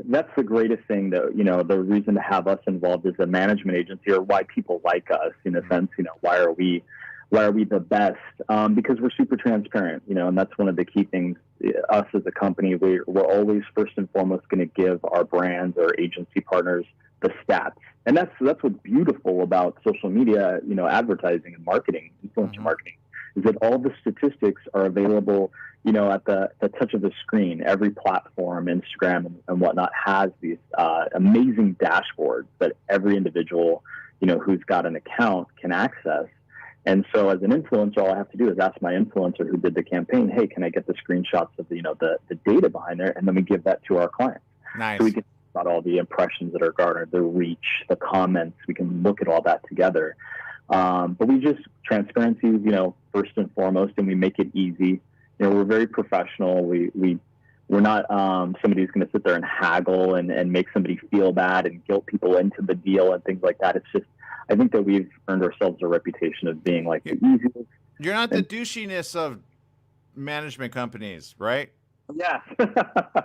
That's the greatest thing that, the reason to have us involved as a management agency, or why people like us in a sense, why are we the best? Because we're super transparent, and that's one of the key things. Us as a company, we're always first and foremost going to give our brands or agency partners the stats. And that's what's beautiful about social media, advertising and marketing, influencer marketing, is that all the statistics are available, at the touch of the screen. Every platform, Instagram and whatnot, has these amazing dashboards that every individual, who's got an account can access. And so as an influencer, all I have to do is ask my influencer who did the campaign, hey, can I get the screenshots of the data behind there? And then we give that to our clients. Nice. So we can about all the impressions that are garnered, the reach, the comments. We can look at all that together. But we just, transparency, first and foremost, and we make it easy. We're very professional. We're not somebody who's going to sit there and haggle and make somebody feel bad and guilt people into the deal and things like that. It's just, I think that we've earned ourselves a reputation of being like the easiest. You're not the douchiness of management companies, right? Yeah.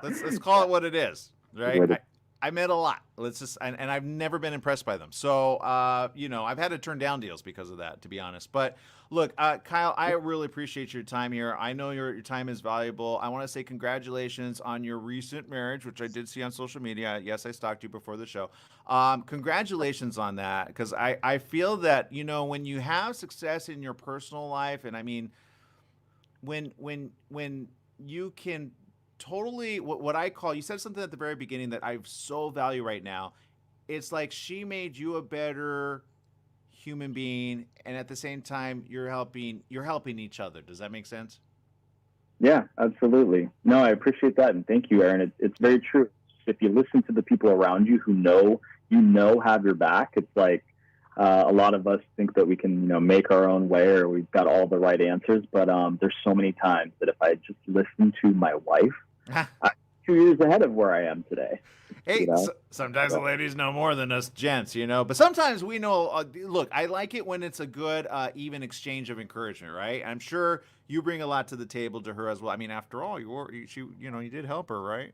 Let's call it what it is, right? I met a lot. Let's just and I've never been impressed by them. So I've had to turn down deals because of that, to be honest. But look, Kyle, I really appreciate your time here. I know your time is valuable. I want to say congratulations on your recent marriage, which I did see on social media. Yes, I stalked you before the show. Congratulations on that, because I feel that when you have success in your personal life, and I mean when you can totally what I call, you said something at the very beginning that I so value right now. It's like she made you a better human being, and at the same time you're helping each other. Does that make sense? Yeah, absolutely. No, I appreciate that, and thank you, Aaron. It's very true. If you listen to the people around you who have your back, it's like a lot of us think that we can make our own way, or we've got all the right answers. But there's so many times that if I just listen to my wife, I'm 2 years ahead of where I am today. Hey, sometimes the ladies know more than us gents, but sometimes we know. Look, I like it when it's a good, even exchange of encouragement, right? I'm sure you bring a lot to the table to her as well. I mean, after all, you did help her, right?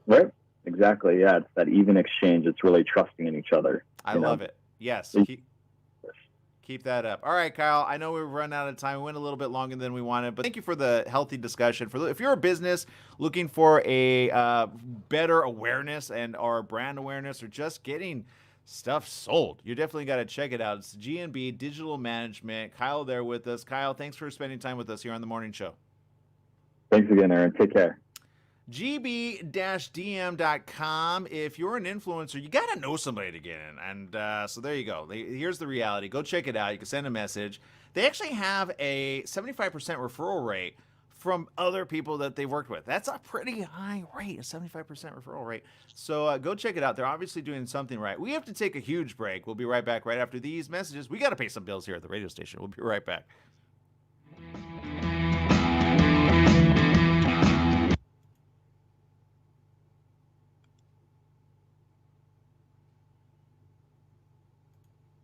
Right. Exactly. Yeah, it's that even exchange. It's really trusting in each other. I love it. Yes. Keep that up. All right, Kyle. I know we've run out of time. We went a little bit longer than we wanted, but thank you for the healthy discussion. If you're a business looking for a better awareness or brand awareness, or just getting stuff sold, you definitely got to check it out. It's G&B Digital Management. Kyle there with us. Kyle, thanks for spending time with us here on the morning show. Thanks again, Aaron. Take care. gb-dm.com. If you're an influencer, you got to know somebody to get in. And so there you go. Here's the reality. Go check it out. You can send a message. They actually have a 75% referral rate from other people that they've worked with. That's a pretty high rate, a 75% referral rate. So go check it out. They're obviously doing something right. We have to take a huge break. We'll be right back right after these messages. We got to pay some bills here at the radio station. We'll be right back.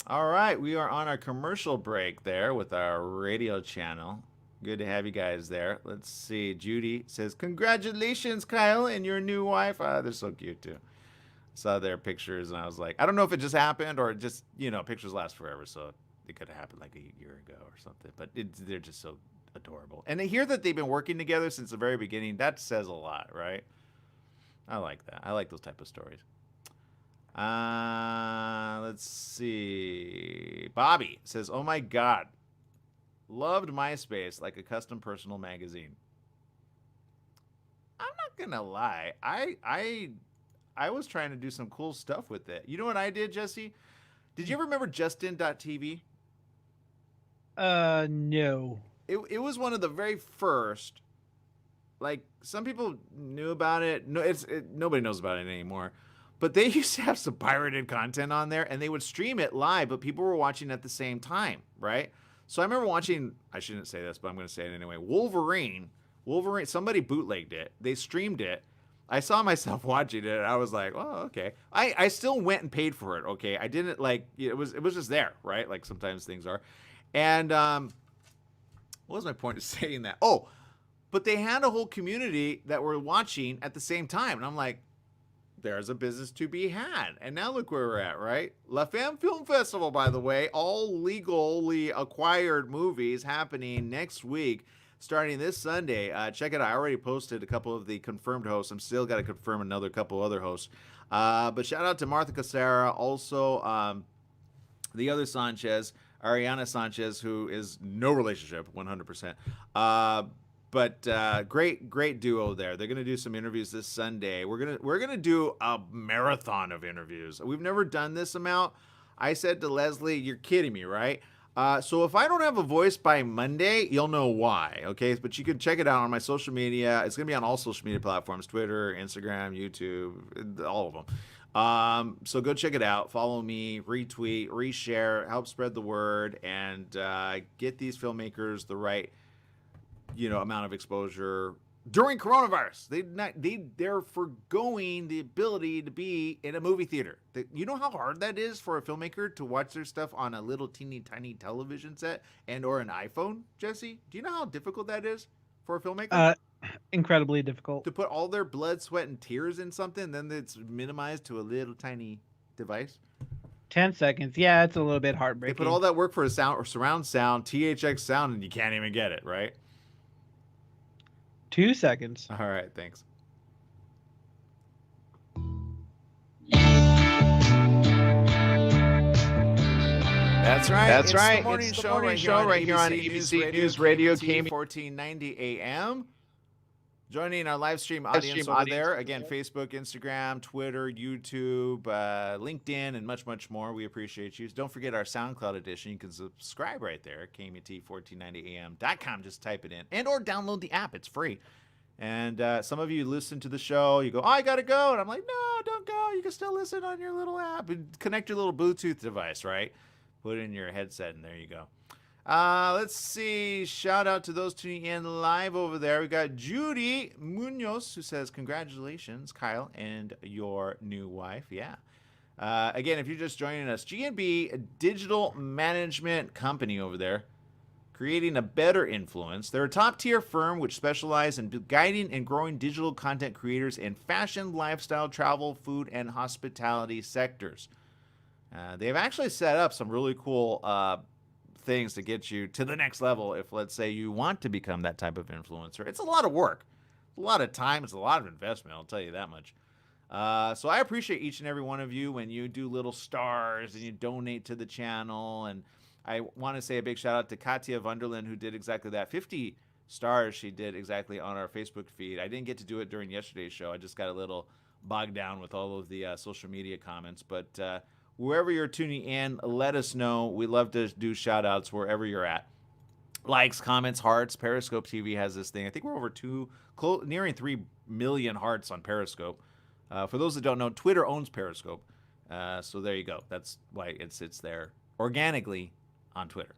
All right, we are on our commercial break there with our radio channel. Good to have you guys there. Let's see. Judy says, congratulations, Kyle, and your new wife. They're so cute, too. Saw their pictures, and I was like, I don't know if it just happened or just, pictures last forever, so it could have happened like a year ago or something. But they're just so adorable. And to hear that they've been working together since the very beginning, that says a lot, right? I like that. I like those type of stories. Let's see. Bobby says, oh my God, loved MySpace like a custom personal magazine. I'm not gonna lie. I was trying to do some cool stuff with it. You know what I did, Jesse? Did you ever remember Justin.tv? No. It was one of the very first. Like, some people knew about it. No, nobody knows about it anymore. But they used to have some pirated content on there, and they would stream it live, but people were watching at the same time, right? So I remember watching, I shouldn't say this, but I'm going to say it anyway, Wolverine, somebody bootlegged it. They streamed it. I saw myself watching it, and I was like, oh, okay. I still went and paid for it, okay? I didn't, like, it was just there, right? Like sometimes things are. And what was my point of saying that? Oh, but they had a whole community that were watching at the same time, and I'm like, there's a business to be had. And now look where we're at, right? La Femme Film Festival, by the way, all legally acquired movies happening next week, starting this Sunday. Check it out. I already posted a couple of the confirmed hosts. I'm still got to confirm another couple other hosts. But shout out to Martha Casara, also the other Sanchez, Ariana Sanchez, who is no relationship, 100%. But great duo there. They're gonna do some interviews this Sunday. We're gonna do a marathon of interviews. We've never done this amount. I said to Leslie, "You're kidding me, right?" So if I don't have a voice by Monday, you'll know why. Okay, but you can check it out on my social media. It's gonna be on all social media platforms: Twitter, Instagram, YouTube, all of them. So go check it out. Follow me, retweet, reshare, help spread the word, and get these filmmakers the right amount of exposure during coronavirus. They're forgoing the ability to be in a movie theater. You know how hard that is for a filmmaker to watch their stuff on a little teeny tiny television set and or an iPhone, Jesse? Do you know how difficult that is for a filmmaker? Uh, Incredibly difficult. To put all their blood, sweat, and tears in something, then it's minimized to a little tiny device. 10 seconds. Yeah, it's a little bit They heartbreaking. put all that work for a sound or surround sound, THX sound, and you can't even get it, right? 2 seconds. All right, thanks. That's right. That's right. The morning It's the show morning right show right here here on on ABC News Radio, KMT 1490 AM. Joining our live stream audience over there. Again, Facebook, Instagram, Twitter, YouTube, LinkedIn, and much, much more. We appreciate you. Don't forget our SoundCloud edition. You can subscribe right there at KMT1490am.com. Just type it in. And or download the app. It's free. And some of you listen to the show. You go, oh, I got to go. And I'm like, no, don't go. You can still listen on your little app. And connect your little Bluetooth device, right? Put it in your headset, and there you go. Let's see. Shout out to those tuning in live over there. We got Judy Munoz, who says, congratulations, Kyle, and your new wife. Yeah. Again, if you're just joining us, G&B Digital Management Company over there, creating a better influence. They're a top-tier firm which specializes in guiding and growing digital content creators in fashion, lifestyle, travel, food, and hospitality sectors. They've actually set up some really cool things to get you to the next level if, let's say, you want to become that type of influencer. It's a lot of work, a lot of time, it's a lot of investment, I'll tell you that much. So I appreciate each and every one of you when you do little stars and you donate to the channel. And I want to say a big shout out to Katya Wunderland, who did exactly that. 50 stars she did exactly on our Facebook feed. I didn't get to do it during yesterday's show. I just got a little bogged down with all of the social media comments. But wherever you're tuning in, let us know. We love to do shout outs wherever you're at. Likes, comments, hearts. Periscope TV has this thing. I think we're over nearing 3 million hearts on Periscope. For those that don't know, Twitter owns Periscope. So there you go. That's why it sits there organically on Twitter.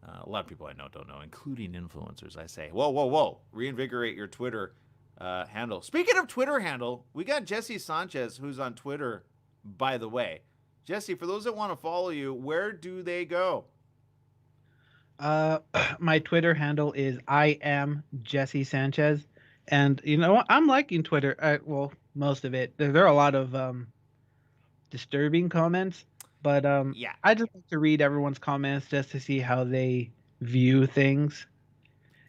A lot of people I know don't know, including influencers. I say, whoa. Reinvigorate your Twitter handle. Speaking of Twitter handle, we got Jesse Sanchez, who's on Twitter, by the way. Jesse, for those that want to follow you, where do they go? My Twitter handle is I am Jesse Sanchez, and you know I'm liking Twitter. Well, most of it. There are a lot of disturbing comments, but Yeah. I just like to read everyone's comments just to see how they view things,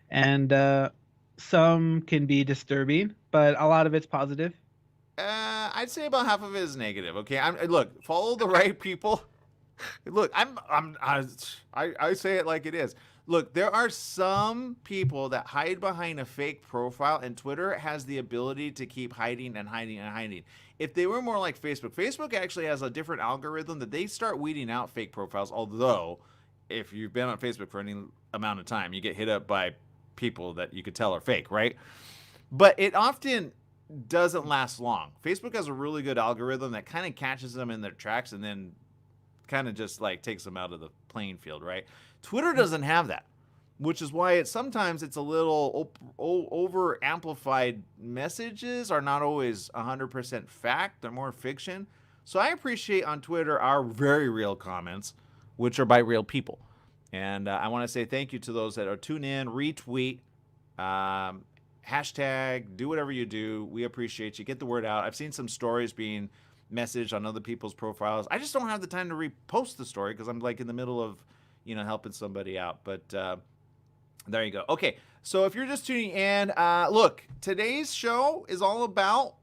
and some can be disturbing, but a lot of it's positive. I'd say about half of it is negative. Okay, look, follow the right people. Look, I say it like it is. Look, there are some people that hide behind a fake profile, and Twitter has the ability to keep hiding and hiding and hiding. If they were more like Facebook, Facebook actually has a different algorithm that they start weeding out fake profiles. Although, if you've been on Facebook for any amount of time, you get hit up by people that you could tell are fake, right? But it often doesn't last long. Facebook has a really good algorithm that kind of catches them in their tracks and then kind of just like takes them out of the playing field, right? Twitter doesn't have that, which is why sometimes it's a little over amplified. Messages are not always 100% fact, they're more fiction. So I appreciate on Twitter our very real comments, which are by real people. And I want to say thank you to those that are tune in, retweet, hashtag, do whatever you do. We appreciate you. Get the word out. I've seen some stories being messaged on other people's profiles. I just don't have the time to repost the story because I'm like in the middle of, helping somebody out. But there you go. Okay, so if you're just tuning in, look, today's show is all about,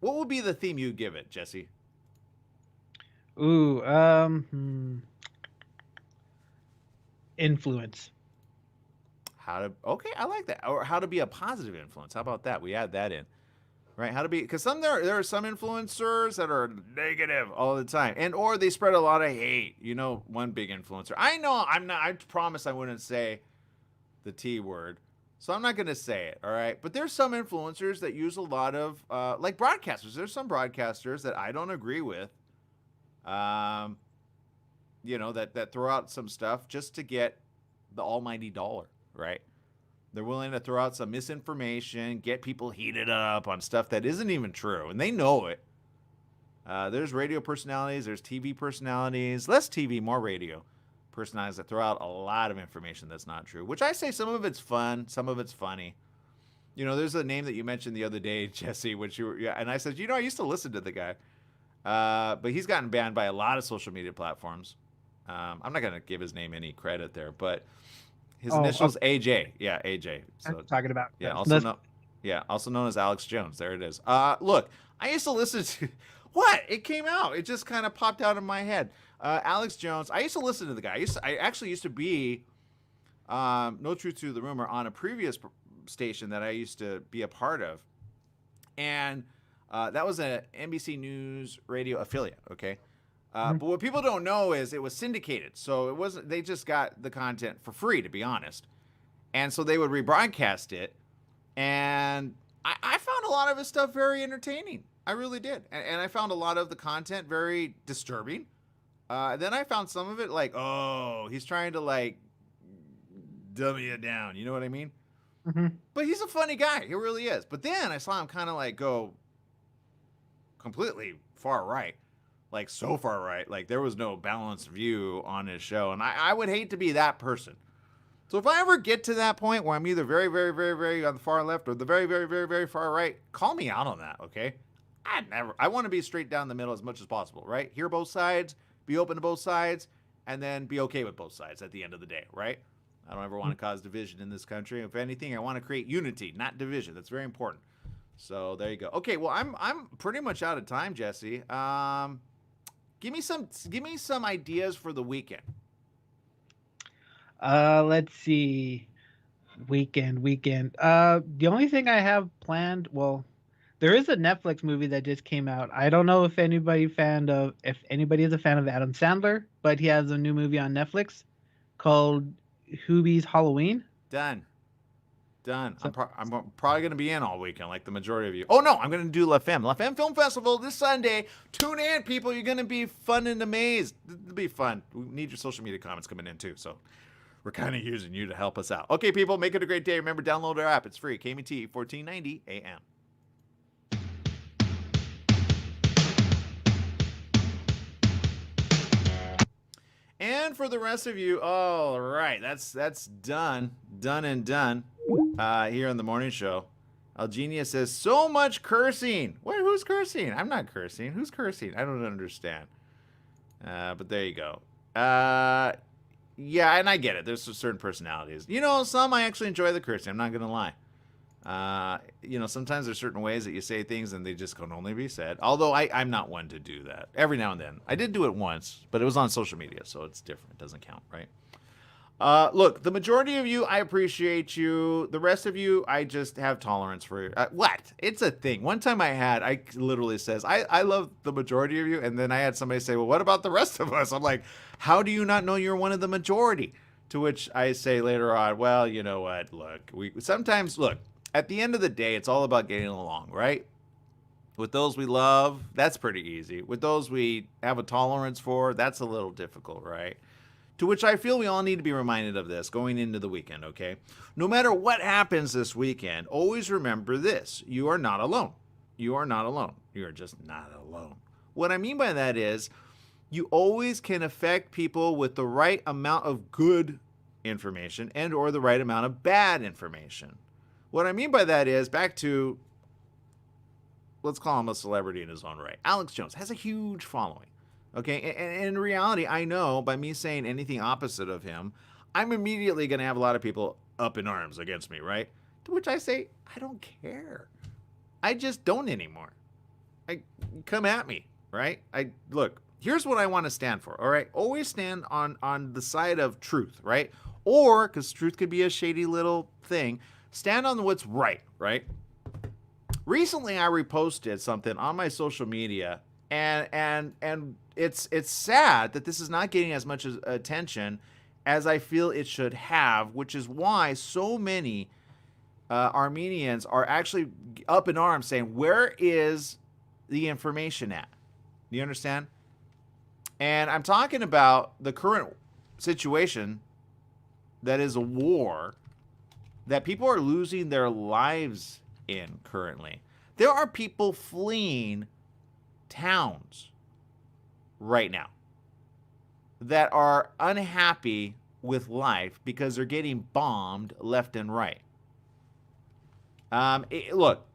what would be the theme you'd give it, Jesse? Ooh, influence. Okay, I like that. Or how to be a positive influence. How about that? We add that in. Right? How to be, because there are some influencers that are negative all the time, and or they spread a lot of hate. One big influencer. I promise I wouldn't say the T word, so I'm not going to say it. All right, but there's some influencers that use a lot of like broadcasters. There's some broadcasters that I don't agree with. That throw out some stuff just to get the almighty dollar, right? They're willing to throw out some misinformation, get people heated up on stuff that isn't even true, and they know it. There's radio personalities, there's TV personalities, less TV, more radio personalities that throw out a lot of information that's not true, which I say some of it's fun, some of it's funny. You know, there's a name that you mentioned the other day, Jesse, which you were, yeah, and I said, you know, I used to listen to the guy, but he's gotten banned by a lot of social media platforms. I'm not going to give his name any credit there, but his initials AJ. Yeah, AJ. So I'm talking about. yeah, also known as Alex Jones. There it is. Look, I used to listen to what? It came out. It just kind of popped out in my head. Alex Jones. I used to listen to the guy. I actually used to be no truth to the rumor on a previous station that I used to be a part of, and that was a NBC News radio affiliate. Okay. But what people don't know is it was syndicated. So it wasn't, they just got the content for free, to be honest. And so they would rebroadcast it. And I found a lot of his stuff very entertaining. I really did. And I found a lot of the content very disturbing. Then I found some of it like, oh, he's trying to like dummy it down. You know what I mean? Mm-hmm. But he's a funny guy. He really is. But then I saw him kind of like go completely far right. Like so far right, like there was no balanced view on his show, and I would hate to be that person. So if I ever get to that point where I'm either very, very, very, very on the far left or the very, very, very, very far right, call me out on that, okay? I want to be straight down the middle as much as possible, right? Hear both sides, be open to both sides, and then be okay with both sides at the end of the day, right? I don't ever want to cause division in this country. If anything, I want to create unity, not division. That's very important. So there you go. Okay, well I'm pretty much out of time, Jesse. Give me some ideas for the weekend. Let's see. Weekend. The only thing I have planned, well, there is a Netflix movie that just came out. I don't know if anybody is a fan of Adam Sandler, but he has a new movie on Netflix called Hubie's Halloween. Done. I'm probably going to be in all weekend, like the majority of you. Oh, no, I'm going to do La Femme Film Festival this Sunday. Tune in, people. You're going to be fun and amazed. It'll be fun. We need your social media comments coming in, too. So we're kind of using you to help us out. Okay, people, make it a great day. Remember, download our app. It's free. KMT 1490 AM. And for the rest of you, all right, that's done and done. Here on the morning show, Algenia says so much cursing. Wait, who's cursing? I'm not cursing. Who's cursing? I don't understand. But there you go. Yeah, and I get it. There's certain personalities. You know, some I actually enjoy the cursing. I'm not gonna lie. You know, sometimes there's certain ways that you say things and they just can only be said. Although I'm not one to do that. Every now and then. I did do it once, but it was on social media, so it's different. It doesn't count, right? Look, the majority of you, I appreciate you. The rest of you, I just have tolerance for you. What? It's a thing. One time I literally says, I love the majority of you. And then I had somebody say, well, what about the rest of us? I'm like, how do you not know you're one of the majority? To which I say later on, well, you know what? Look, look, at the end of the day, it's all about getting along, right? With those we love, that's pretty easy. With those we have a tolerance for, that's a little difficult, right? To which I feel we all need to be reminded of this going into the weekend, okay? No matter what happens this weekend, always remember this. You are not alone. You are not alone. You are just not alone. What I mean by that is you always can affect people with the right amount of good information and or the right amount of bad information. What I mean by that is, back to, let's call him a celebrity in his own right. Alex Jones has a huge following. Okay, and in reality, I know by me saying anything opposite of him, I'm immediately going to have a lot of people up in arms against me, right? To which I say, I don't care. I just don't anymore. Come at me, right? Look, here's what I want to stand for, all right? Always stand on the side of truth, right? Or, because truth could be a shady little thing, stand on what's right? Recently, I reposted something on my social media, and it's sad that this is not getting as much attention as I feel it should have, which is why so many Armenians are actually up in arms saying, where is the information at? Do you understand? And I'm talking about the current situation that is a war that people are losing their lives in currently. There are people fleeing towns right now that are unhappy with life because they're getting bombed left and right. Look,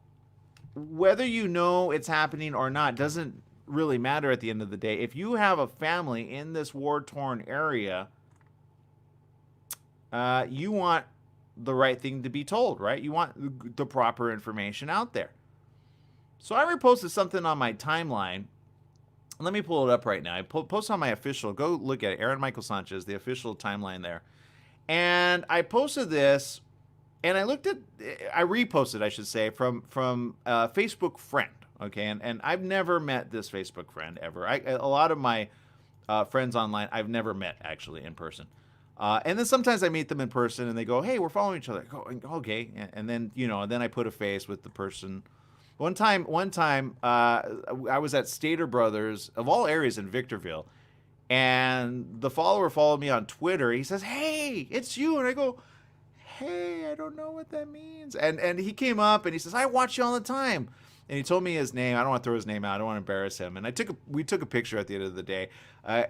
whether you know it's happening or not doesn't really matter at the end of the day. If you have a family in this war-torn area, you want the right thing to be told, right? You want the proper information out there. So I reposted something on my timeline. Let me pull it up right now. I post on my official. Go look at it. Aaron Michael Sanchez, the official timeline there. And I posted this, and I reposted, I should say, from a Facebook friend. Okay, and I've never met this Facebook friend ever. A lot of my friends online, I've never met actually in person. And then sometimes I meet them in person, and they go, "Hey, we're following each other." I go, "Okay," and then then I put a face with the person. One time, I was at Stater Brothers of all areas in Victorville, and the follower followed me on Twitter. He says, "Hey, it's you," and I go, "Hey, I don't know what that means." And he came up and he says, "I watch you all the time." And he told me his name. I don't want to throw his name out. I don't want to embarrass him. And we took a picture at the end of the day,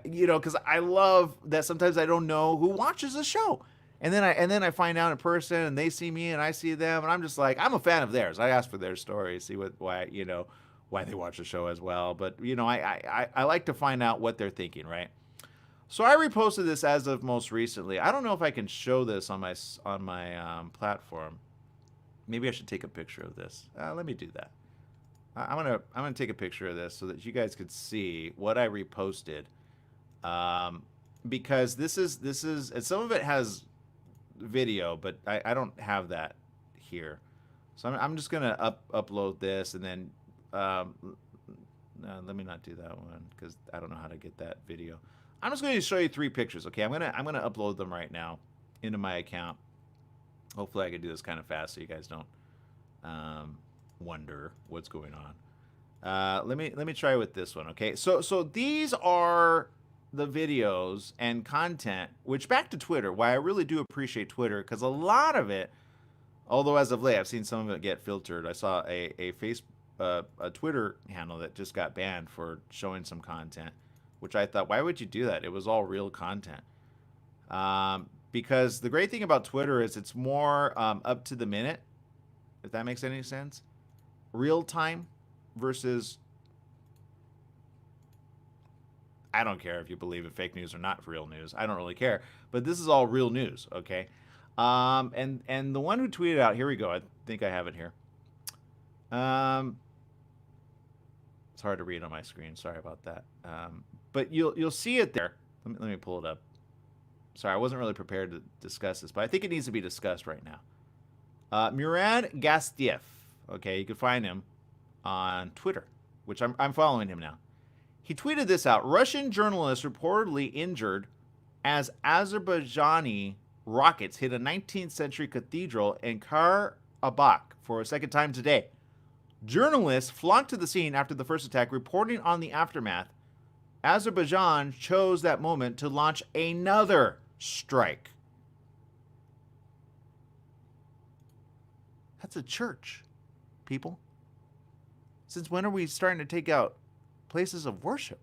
because I love that sometimes I don't know who watches the show, and then I find out in person, and they see me and I see them, and I'm just like, I'm a fan of theirs. I ask for their stories, see why they watch the show as well. But I like to find out what they're thinking, right? So I reposted this as of most recently. I don't know if I can show this on my platform. Maybe I should take a picture of this. Let me do that. I'm gonna take a picture of this so that you guys could see what I reposted, because this is and some of it has video, but I don't have that here, so I'm just gonna upload this, and then no, let me not do that one because I don't know how to get that video. I'm just going to show you 3 pictures. Okay, I'm gonna upload them right now into my account. Hopefully I can do this kind of fast so you guys don't wonder what's going on. Let me try with this one. Okay, so these are the videos and content, which, back to Twitter, why I really do appreciate Twitter, because a lot of it, although as of late I've seen some of it get filtered. I saw a Twitter handle that just got banned for showing some content, which I thought, why would you do that? It was all real content. Because the great thing about Twitter is it's more up to the minute, if that makes any sense. Real time versus, I don't care if you believe in fake news or not real news. I don't really care. But this is all real news, okay? And the one who tweeted out, here we go. I think I have it here. It's hard to read on my screen. Sorry about that. But you'll see it there. Let me pull it up. Sorry, I wasn't really prepared to discuss this, but I think it needs to be discussed right now. Murad Gastiev. Okay, you can find him on Twitter, which I'm following him now. He tweeted this out. Russian journalist reportedly injured as Azerbaijani rockets hit a 19th century cathedral in Karabakh for a second time today. Journalists flocked to the scene after the first attack, reporting on the aftermath. Azerbaijan chose that moment to launch another strike. That's a church, people. Since when are we starting to take out places of worship?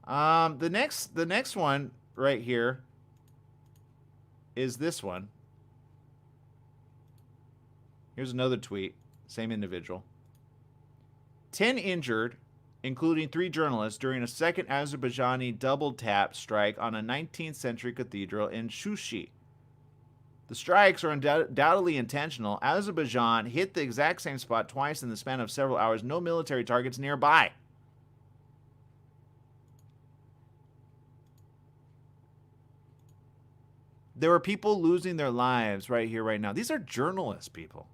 The next one right here is this one. Here's another tweet, same individual. 10 injured, including 3 journalists, during a second Azerbaijani double tap strike on a 19th century cathedral in Shushi. The strikes are undoubtedly intentional. Azerbaijan hit the exact same spot twice in the span of several hours. No military targets nearby. There are people losing their lives right here, right now. These are journalists, people.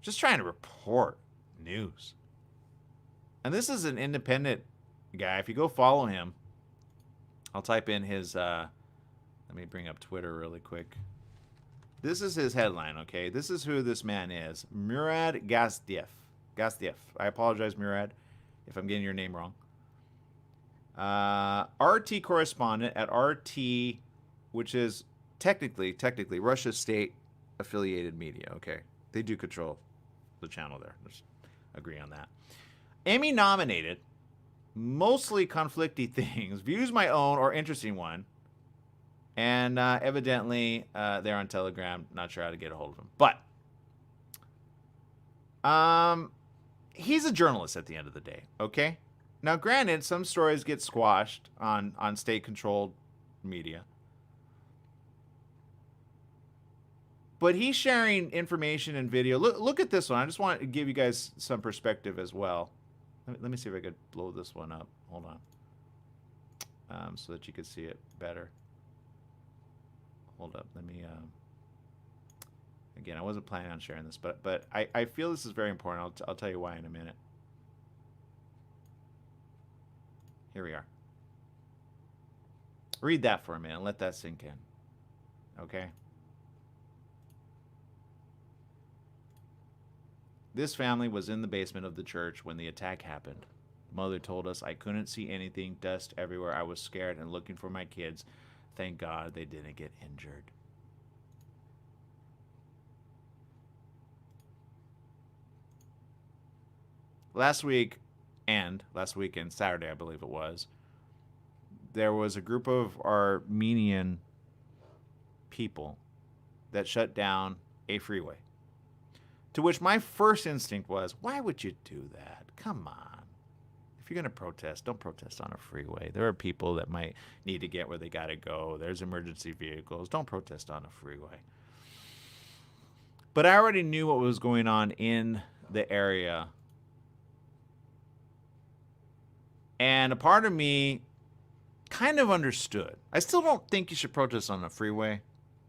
Just trying to report news. And this is an independent guy. If you go follow him, I'll type in his, let me bring up Twitter really quick. This is his headline, okay? This is who this man is. Murad Gastiev. I apologize, Murad, if I'm getting your name wrong. RT correspondent at RT which is technically Russia's state-affiliated media. Okay, they do control the channel there. Let's agree on that. Emmy-nominated, mostly conflicty things, views my own or interesting one, and evidently they're on Telegram. Not sure how to get a hold of him, but he's a journalist at the end of the day. Okay, now granted, some stories get squashed on state-controlled media, but he's sharing information and video. Look at this one. I just want to give you guys some perspective as well. Let me see if I could blow this one up. Hold on. So that you could see it better. Hold up. Let me... Again, I wasn't planning on sharing this, but I feel this is very important. I'll tell you why in a minute. Here we are. Read that for a minute. Let that sink in. Okay? This family was in the basement of the church when the attack happened. Mother told us I couldn't see anything, dust everywhere. I was scared and looking for my kids. Thank God they didn't get injured. Last weekend, Saturday, I believe it was, there was a group of Armenian people that shut down a freeway. To which my first instinct was, why would you do that? Come on. If you're going to protest, don't protest on a freeway. There are people that might need to get where they got to go. There's emergency vehicles. Don't protest on a freeway. But I already knew what was going on in the area. And a part of me kind of understood. I still don't think you should protest on a freeway.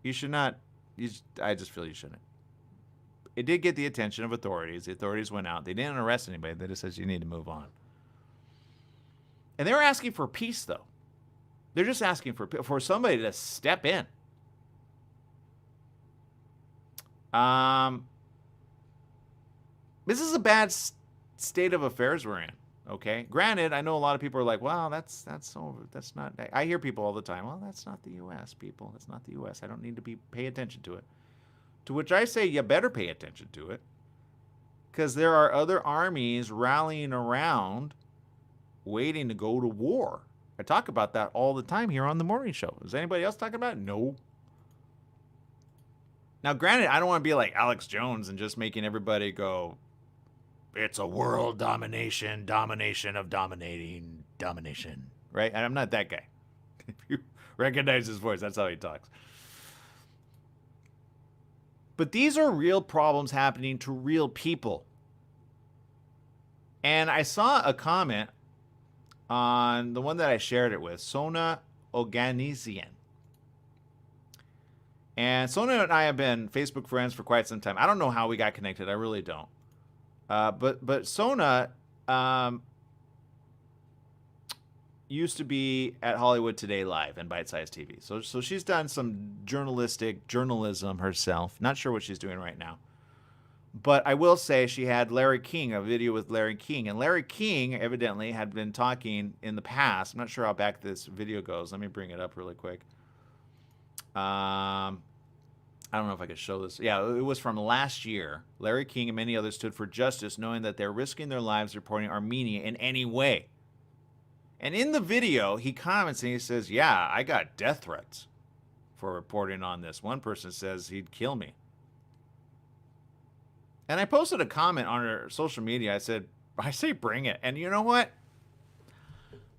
You should not. I just feel you shouldn't. It did get the attention of authorities. The authorities went out. They didn't arrest anybody. They just said you need to move on. And they were asking for peace, though. They're just asking for somebody to step in. This is a bad state of affairs we're in. Okay. Granted, I know a lot of people are like, "Well, that's not." I hear people all the time. Well, that's not the U.S. people. That's not the U.S. I don't need to pay attention to it. To which I say, you better pay attention to it, because there are other armies rallying around, waiting to go to war. I talk about that all the time here on the morning show. Is anybody else talking about it? No. Now, granted, I don't want to be like Alex Jones and just making everybody go, it's a world domination of dominating domination, right? And I'm not that guy. If you recognize his voice, that's how he talks. But these are real problems happening to real people. And I saw a comment on the one that I shared it with, Sona Oganesian. And Sona and I have been Facebook friends for quite some time. I don't know how we got connected. I really don't. But Sona used to be at Hollywood Today Live and Bite Size TV. So she's done some journalism herself. Not sure what she's doing right now. But I will say she had Larry King, a video with Larry King. And Larry King evidently had been talking in the past. I'm not sure how back this video goes. Let me bring it up really quick. I don't know if I could show this. Yeah, it was from last year. Larry King and many others stood for justice, knowing that they're risking their lives reporting Armenia in any way. And in the video, he comments and he says, yeah, I got death threats for reporting on this. One person says he'd kill me. And I posted a comment on our social media. I say bring it. And you know what?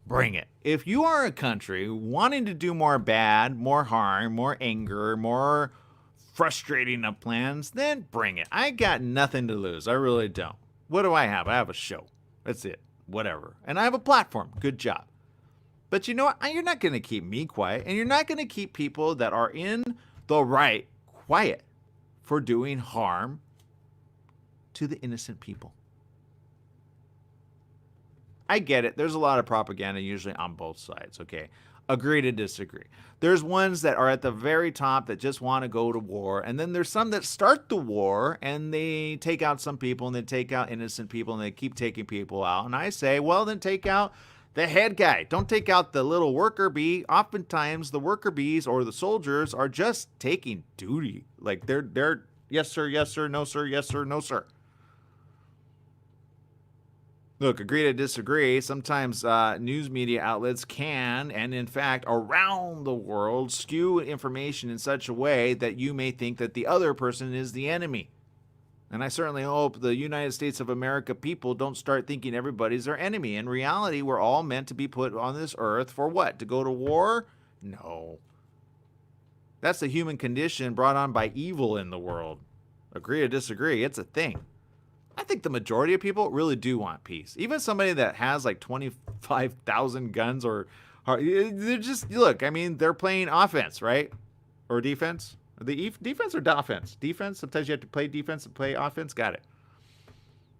Bring it. If you are a country wanting to do more bad, more harm, more anger, more frustrating of plans, then bring it. I got nothing to lose. I really don't. What do I have? I have a show. That's it. Whatever. And I have a platform. Good job. But you know what? You're not going to keep me quiet. And you're not going to keep people that are in the right quiet for doing harm to the innocent people. I get it. There's a lot of propaganda usually on both sides, okay? Agree to disagree. There's ones that are at the very top that just want to go to war, and then there's some that start the war and they take out some people and they take out innocent people and they keep taking people out. And I say, well, then take out The head guy. Don't take out the little worker bee. Oftentimes, the worker bees or the soldiers are just taking duty. Like they're yes sir, no sir, yes sir, no sir. Look, agree to disagree. Sometimes news media outlets can, and in fact, around the world, skew information in such a way that you may think that the other person is the enemy. And I certainly hope the United States of America people don't start thinking everybody's their enemy. In reality, we're all meant to be put on this earth for what? To go to war? No. That's the human condition brought on by evil in the world. Agree or disagree, it's a thing. I think the majority of people really do want peace. Even somebody that has like 25,000 guns or they're just, look, I mean, they're playing offense, right? Or defense? Defense or offense? Defense. Sometimes you have to play defense and play offense. Got it.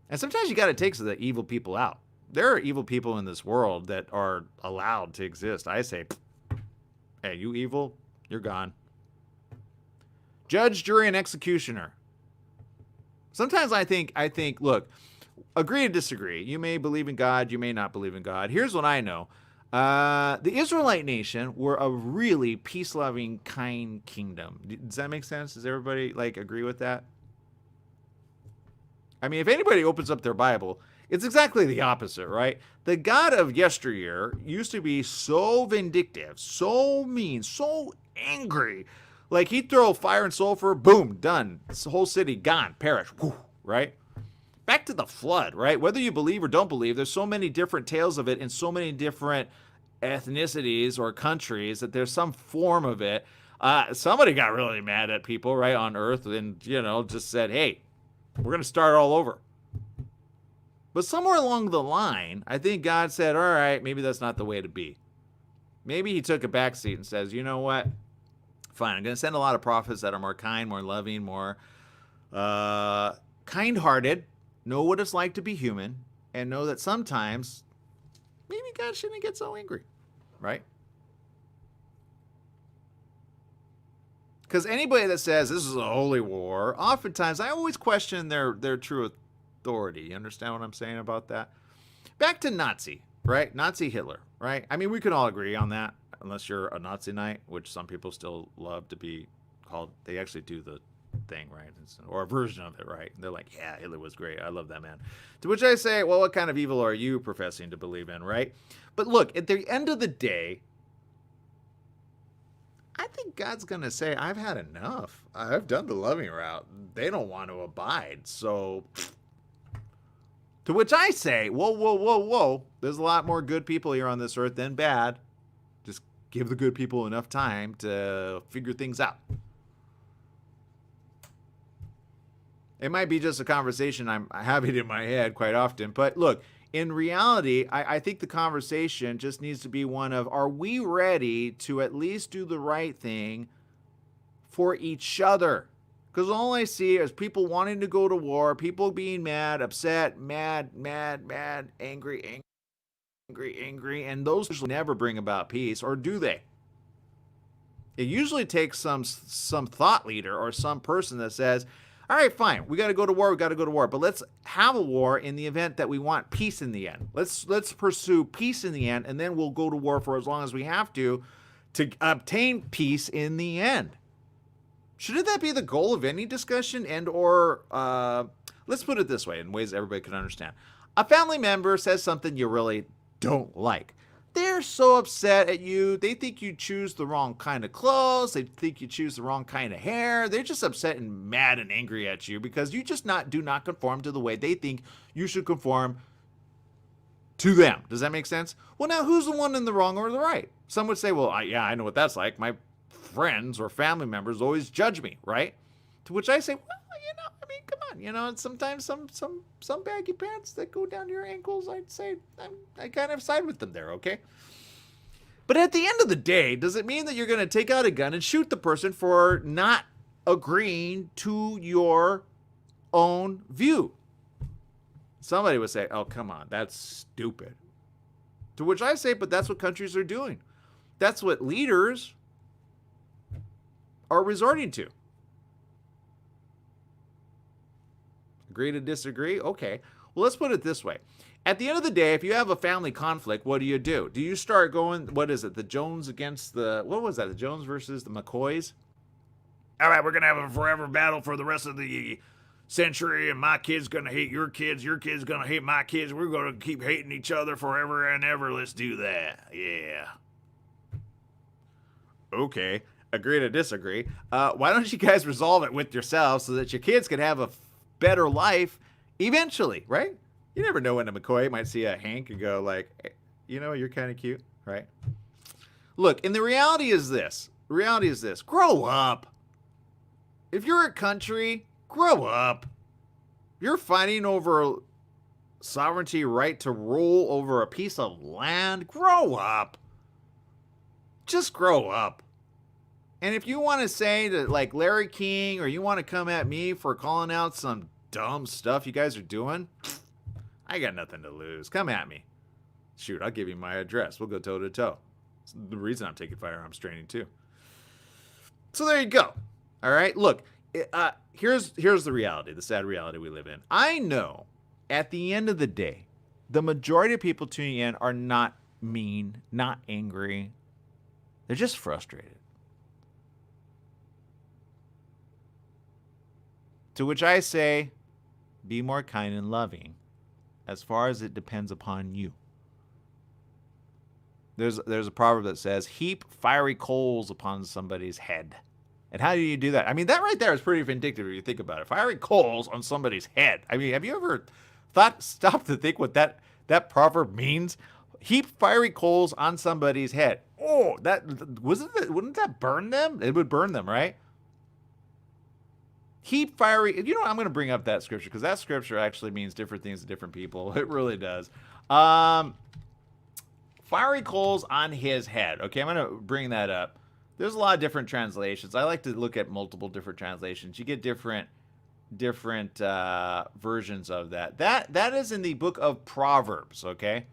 And sometimes you got to take the evil people out. There are evil people in this world that are allowed to exist. I say, hey, you evil, you're gone. Judge, jury, and executioner. Sometimes I think, look, agree to disagree. You may believe in God, you may not believe in God. Here's what I know. The Israelite nation were a really peace-loving, kind kingdom. Does that make sense? Does everybody agree with that? I mean, if anybody opens up their Bible, it's exactly the opposite, right? The God of yesteryear used to be so vindictive, so mean, so angry. Like he'd throw fire and sulfur, boom, done. This whole city gone, perish, whew, right? Back to the flood, right? Whether you believe or don't believe, there's so many different tales of it in so many different ethnicities or countries that there's some form of it. Somebody got really mad at people, right, on Earth and, just said, hey, we're going to start all over. But somewhere along the line, I think God said, all right, maybe that's not the way to be. Maybe he took a backseat and says, you know what? Fine, I'm going to send a lot of prophets that are more kind, more loving, more kind-hearted, know what it's like to be human, and know that sometimes maybe God shouldn't get so angry, right? Because anybody that says this is a holy war, oftentimes I always question their true authority. You understand what I'm saying about that? Back to Nazi, right? Nazi Hitler, right? I mean, we can all agree on that. Unless you're a Nazi Knight, which some people still love to be called. They actually do the thing, right? Or a version of it, right? They're like, yeah, Hitler was great. I love that man. To which I say, well, what kind of evil are you professing to believe in, right? But look, at the end of the day, I think God's going to say, I've had enough. I've done the loving route. They don't want to abide. So, to which I say, whoa. There's a lot more good people here on this earth than bad. Just give the good people enough time to figure things out. It might be just a conversation I'm having in my head quite often. But look, in reality, I think the conversation just needs to be one of, are we ready to at least do the right thing for each other? Because all I see is people wanting to go to war, people being mad, upset, mad, angry, and those usually never bring about peace, or do they? It usually takes some thought leader or some person that says, all right, fine, we got to go to war, but let's have a war in the event that we want peace in the end. Let's pursue peace in the end, and then we'll go to war for as long as we have to obtain peace in the end. Shouldn't that be the goal of any discussion? And or let's put it this way, in ways everybody can understand. A family member says something you really don't like. They're so upset at you. They think you choose the wrong kind of clothes. They think you choose the wrong kind of hair. They're just upset and mad and angry at you because you just do not conform to the way they think you should conform to them. Does that make sense? Well, now who's the one in the wrong or the right? Some would say, well, I know what that's like. My friends or family members always judge me, right? To which I say, well, come on, sometimes some baggy pants that go down to your ankles, I'd say I kind of side with them there, okay? But at the end of the day, does it mean that you're going to take out a gun and shoot the person for not agreeing to your own view? Somebody would say, oh, come on, that's stupid. To which I say, but that's what countries are doing. That's what leaders are resorting to. Agree to disagree? Okay. Well, let's put it this way. At the end of the day, if you have a family conflict, what do? Do you start going, what is it, the Jones against the, what was that, the Jones versus the McCoys? All right, we're going to have a forever battle for the rest of the century, and my kid's going to hate your kid's going to hate my kids. We're going to keep hating each other forever and ever. Let's do that. Yeah. Okay. Agree to disagree. Why don't you guys resolve it with yourselves so that your kids can have a better life eventually, right? You never know when a McCoy might see a Hank and go like, hey, you know, you're kind of cute, right? Look, and the reality is this. Grow up. If you're a country, grow up. You're fighting over sovereignty, right to rule over a piece of land. Grow up. Just grow up. And if you want to say that, like Larry King, or you want to come at me for calling out some dumb stuff you guys are doing, I got nothing to lose. Come at me. Shoot, I'll give you my address. We'll go toe to toe. It's the reason I'm taking firearms training too. So there you go. All right. Look, here's the reality, the sad reality we live in. I know at the end of the day, the majority of people tuning in are not mean, not angry. They're just frustrated. To which I say, be more kind and loving, as far as it depends upon you. There's a proverb that says, heap fiery coals upon somebody's head. And how do you do that? I mean, that right there is pretty vindictive if you think about it. Fiery coals on somebody's head. I mean, have you ever stopped to think what that proverb means? Heap fiery coals on somebody's head. Oh, wouldn't that burn them? It would burn them, right? Heap fiery, you know what, I'm going to bring up that scripture because that scripture actually means different things to different people. It really does. Fiery coals on his head. Okay, I'm going to bring that up. There's a lot of different translations. I like to look at multiple different translations. You get different versions of that. That is in the book of Proverbs, okay?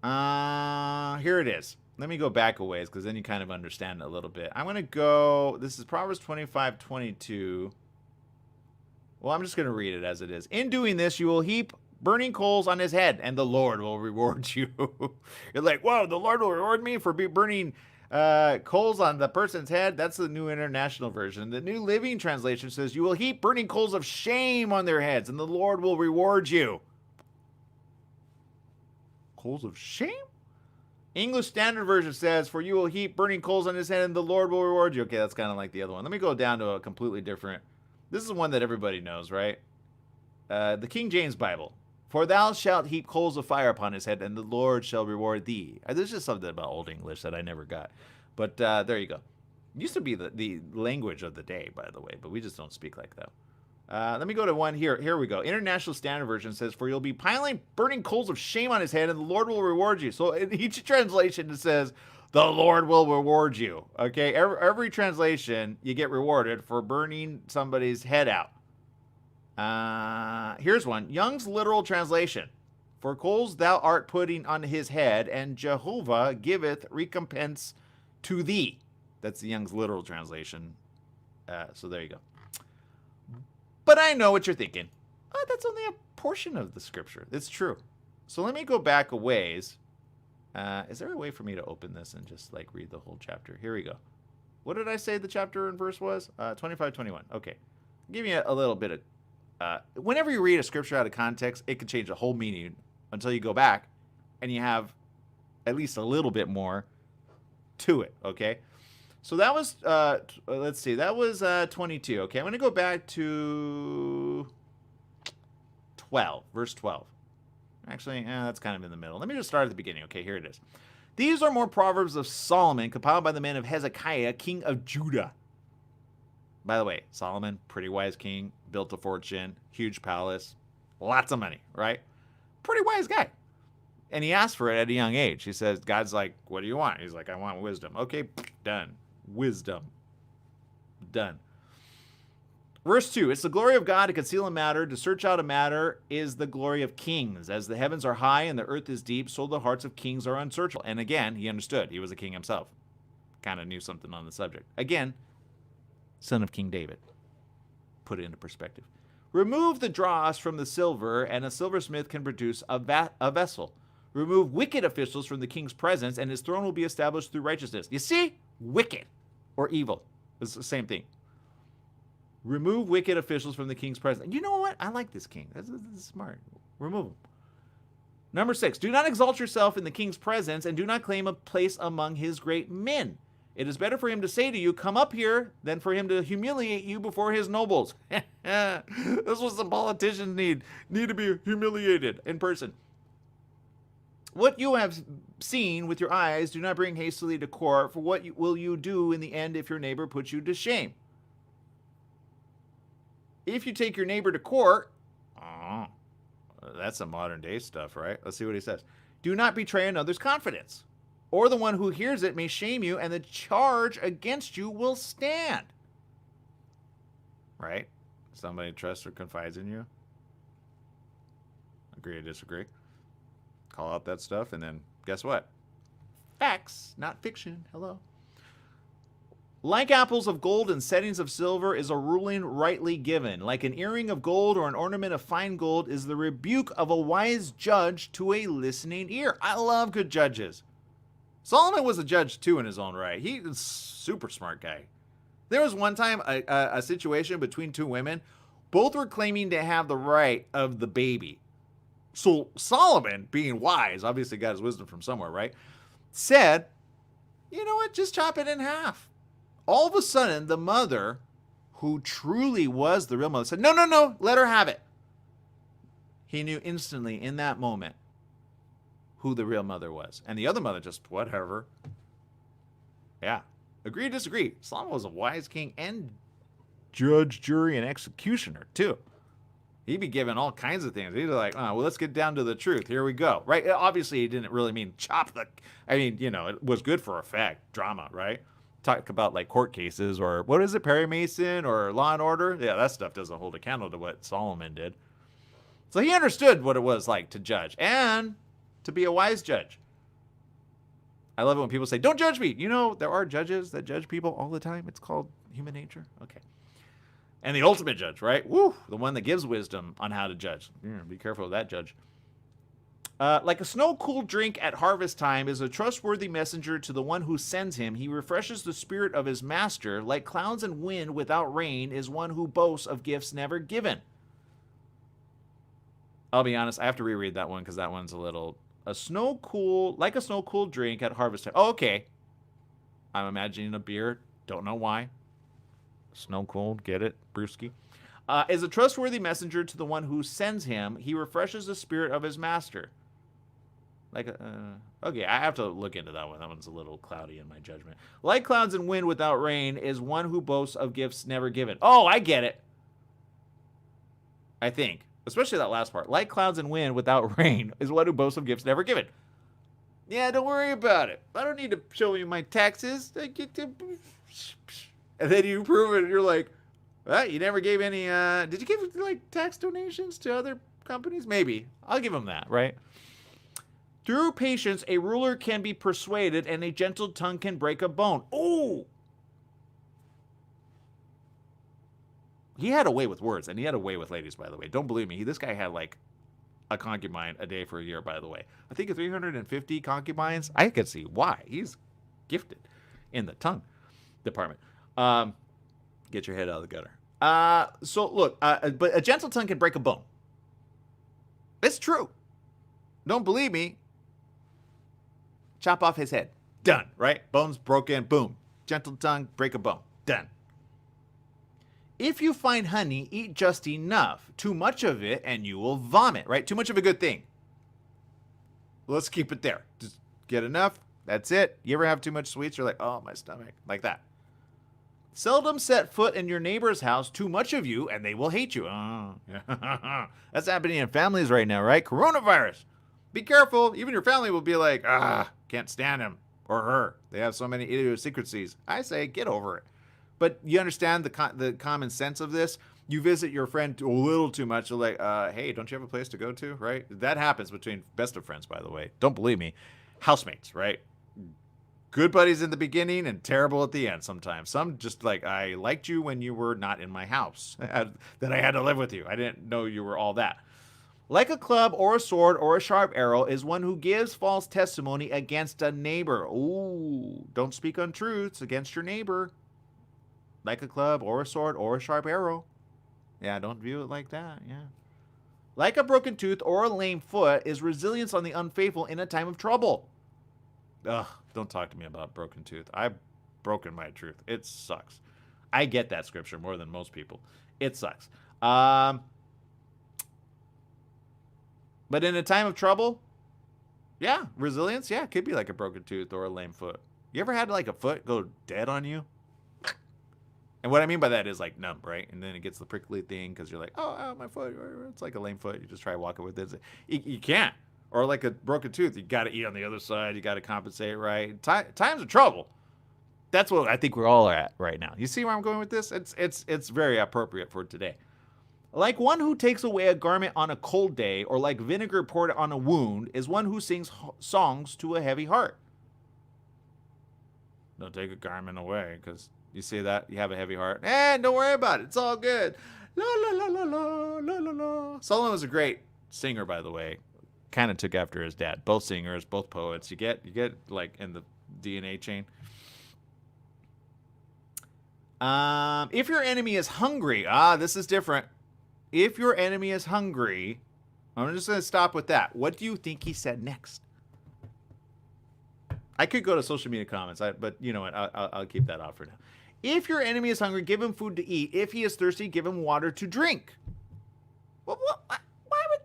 Here it is. Let me go back a ways because then you kind of understand it a little bit. I'm going to go, this is Proverbs 25:22. Well, I'm just going to read it as it is. In doing this, you will heap burning coals on his head, and the Lord will reward you. You're like, whoa, the Lord will reward me for burning coals on the person's head? That's the New International Version. The New Living Translation says, you will heap burning coals of shame on their heads, and the Lord will reward you. Coals of shame? English Standard Version says, for you will heap burning coals on his head, and the Lord will reward you. Okay, that's kind of like the other one. Let me go down to a completely different. This is one that everybody knows, right? The King James Bible. For thou shalt heap coals of fire upon his head, and the Lord shall reward thee. There's just something about Old English that I never got. But there you go. It used to be the language of the day, by the way, but we just don't speak like that. Let me go to one here. Here we go. International Standard Version says, for you'll be piling burning coals of shame on his head, and the Lord will reward you. So in each translation, it says, the Lord will reward you. Okay? Every translation, you get rewarded for burning somebody's head out. Here's one. Young's literal translation. For coals thou art putting on his head, and Jehovah giveth recompense to thee. That's the Young's literal translation. So there you go. But I know what you're thinking. Oh, that's only a portion of the scripture. It's true. So let me go back a ways. Is there a way for me to open this and just like read the whole chapter? Here we go. What did I say the chapter and verse was? 25:21. Okay. I'll give you a little bit of... whenever you read a scripture out of context, it can change the whole meaning until you go back and you have at least a little bit more to it, okay? So that was, let's see, that was 22. Okay, I'm going to go back to 12, verse 12. Actually, that's kind of in the middle. Let me just start at the beginning. Okay, here it is. These are more proverbs of Solomon, compiled by the men of Hezekiah, king of Judah. By the way, Solomon, pretty wise king, built a fortune, huge palace, lots of money, right? Pretty wise guy. And he asked for it at a young age. He says, God's like, what do you want? He's like, I want wisdom. Okay, done. Wisdom. Done. Verse 2, it's the glory of God to conceal a matter, to search out a matter is the glory of kings. As the heavens are high and the earth is deep, so the hearts of kings are unsearchable. And again, he understood. He was a king himself. Kind of knew something on the subject. Again, son of King David. Put it into perspective. Remove the dross from the silver, and a silversmith can produce a vessel. Remove wicked officials from the king's presence, and his throne will be established through righteousness. You see? Wicked or evil. It's the same thing. Remove wicked officials from the king's presence. You know what? I like this king. This is smart. Remove them. Number 6, do not exalt yourself in the king's presence, and do not claim a place among his great men. It is better for him to say to you, come up here, than for him to humiliate you before his nobles. This is what some politicians need to be humiliated in person. What you have seen with your eyes, do not bring hastily to court, for what will you do in the end if your neighbor puts you to shame? If you take your neighbor to court, that's some modern day stuff, right? Let's see what he says. Do not betray another's confidence, or the one who hears it may shame you, and the charge against you will stand. Right? Somebody trusts or confides in you. Agree or disagree? Call out that stuff, and then guess what? Facts, not fiction. Hello. Like apples of gold and settings of silver is a ruling rightly given. Like an earring of gold or an ornament of fine gold is the rebuke of a wise judge to a listening ear. I love good judges. Solomon was a judge too in his own right. He was a super smart guy. There was one time a situation between two women. Both were claiming to have the right of the baby. So Solomon, being wise, obviously got his wisdom from somewhere, right? Said, you know what, just chop it in half. All of a sudden, the mother, who truly was the real mother, said, no, let her have it. He knew instantly in that moment who the real mother was. And the other mother just, whatever. Yeah. Agree or disagree? Solomon was a wise king and judge, jury, and executioner, too. He'd be given all kinds of things. He'd be like, oh, well, let's get down to the truth. Here we go. Right? Obviously, he didn't really mean chop the... I mean, it was good for effect, drama, right? Talk about like court cases or what is it, Perry Mason or Law and Order? Yeah, that stuff doesn't hold a candle to what Solomon did. So he understood what it was like to judge and to be a wise judge. I love it when people say, don't judge me. There are judges that judge people all the time. It's called human nature. Okay. And the ultimate judge, right? Woo, the one that gives wisdom on how to judge. Be careful of that judge. Like a snow-cooled drink at harvest time is a trustworthy messenger to the one who sends him. He refreshes the spirit of his master. Like clouds and wind without rain is one who boasts of gifts never given. I'll be honest, I have to reread that one because that one's like a snow-cooled drink at harvest time. Oh, okay. I'm imagining a beer. Don't know why. Snow-cooled, get it, brewski. Is a trustworthy messenger to the one who sends him. He refreshes the spirit of his master. Okay, I have to look into that one. That one's a little cloudy in my judgment. Like clouds and wind without rain is one who boasts of gifts never given. Oh, I get it. I think. Especially that last part. Like clouds and wind without rain is one who boasts of gifts never given. Yeah, don't worry about it. I don't need to show you my taxes. And then you prove it, and you're like, well, you never gave any, did you give, tax donations to other companies? Maybe. I'll give them that, right? Through patience, a ruler can be persuaded, and a gentle tongue can break a bone. Oh! He had a way with words, and he had a way with ladies, by the way. Don't believe me. This guy had, a concubine a day for a year, by the way. I think 350 concubines. I could see why. He's gifted in the tongue department. Get your head out of the gutter. So look, but a gentle tongue can break a bone. It's true. Don't believe me? Chop off his head. Done, right? Bones broken, boom. Gentle tongue, break a bone. Done. If you find honey, eat just enough. Too much of it and you will vomit, right? Too much of a good thing. Let's keep it there. Just get enough. That's it. You ever have too much sweets? You're like, oh, my stomach. Like that. Seldom set foot in your neighbor's house, too much of you, and they will hate you. Oh, yeah. That's happening in families right now, right? Coronavirus. Be careful. Even your family will be like, can't stand him or her. They have so many idiosyncrasies. I say, get over it. But you understand the common sense of this? You visit your friend a little too much. They're like, hey, don't you have a place to go to, right? That happens between best of friends, by the way. Don't believe me. Housemates, right? good buddies in the beginning and terrible at the end sometimes. Some just like, I liked you when you were not in my house, that I had to live with you. I didn't know you were all that. Like a club or a sword or a sharp arrow is one who gives false testimony against a neighbor. Ooh, don't speak untruths against your neighbor. Like a club or a sword or a sharp arrow. Yeah, don't view it like that. Yeah. Like a broken tooth or a lame foot is resilience on the unfaithful in a time of trouble. Ugh, don't talk to me about broken tooth. I've broken my tooth. It sucks. I get that scripture more than most people. It sucks. But in a time of trouble, yeah, resilience, yeah, it could be like a broken tooth or a lame foot. You ever had like a foot go dead on you? And what I mean by that is like numb, right? And then it gets the prickly thing because you're like, oh, my foot. It's like a lame foot. You just try walking with it. You can't. Or like a broken tooth. You got to eat on the other side. You got to compensate, right? Times of trouble. That's what I think we're all at right now. You see where I'm going with this? It's very appropriate for today. Like one who takes away a garment on a cold day, or like vinegar poured on a wound, is one who sings songs to a heavy heart. Don't take a garment away, because you see that, you have a heavy heart. Don't worry about it. It's all good. La la la la la la la la. Solomon was a great singer, by the way. Kind of took after his dad. Both singers, both poets. You get like in the DNA chain. If your enemy is hungry, this is different. If your enemy is hungry, I'm just going to stop with that. What do you think he said next? I could go to social media comments, but you know what? I'll keep that off for now. If your enemy is hungry, give him food to eat. If he is thirsty, give him water to drink. Why would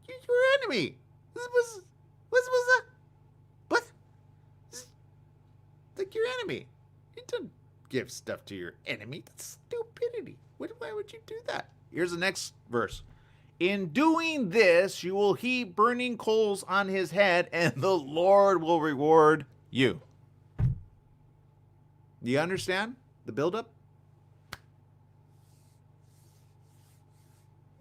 your enemy? What's that? What? Like your enemy? You don't give stuff to your enemy. That's stupidity. Why would you do that? Here's the next verse. In doing this, you will heap burning coals on his head, and the Lord will reward you. Do you understand the buildup?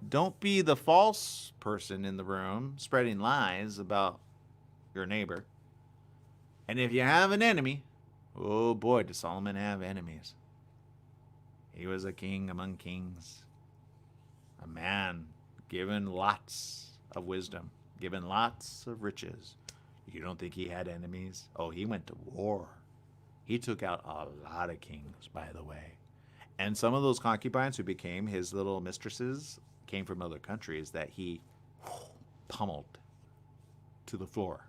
Don't be the false person in the room spreading lies about your neighbor. And if you have an enemy, oh boy, does Solomon have enemies. He was a king among kings, a man given lots of wisdom, given lots of riches. You don't think he had enemies? Oh, he went to war. He took out a lot of kings, by the way. And some of those concubines who became his little mistresses came from other countries that he pummeled to the floor.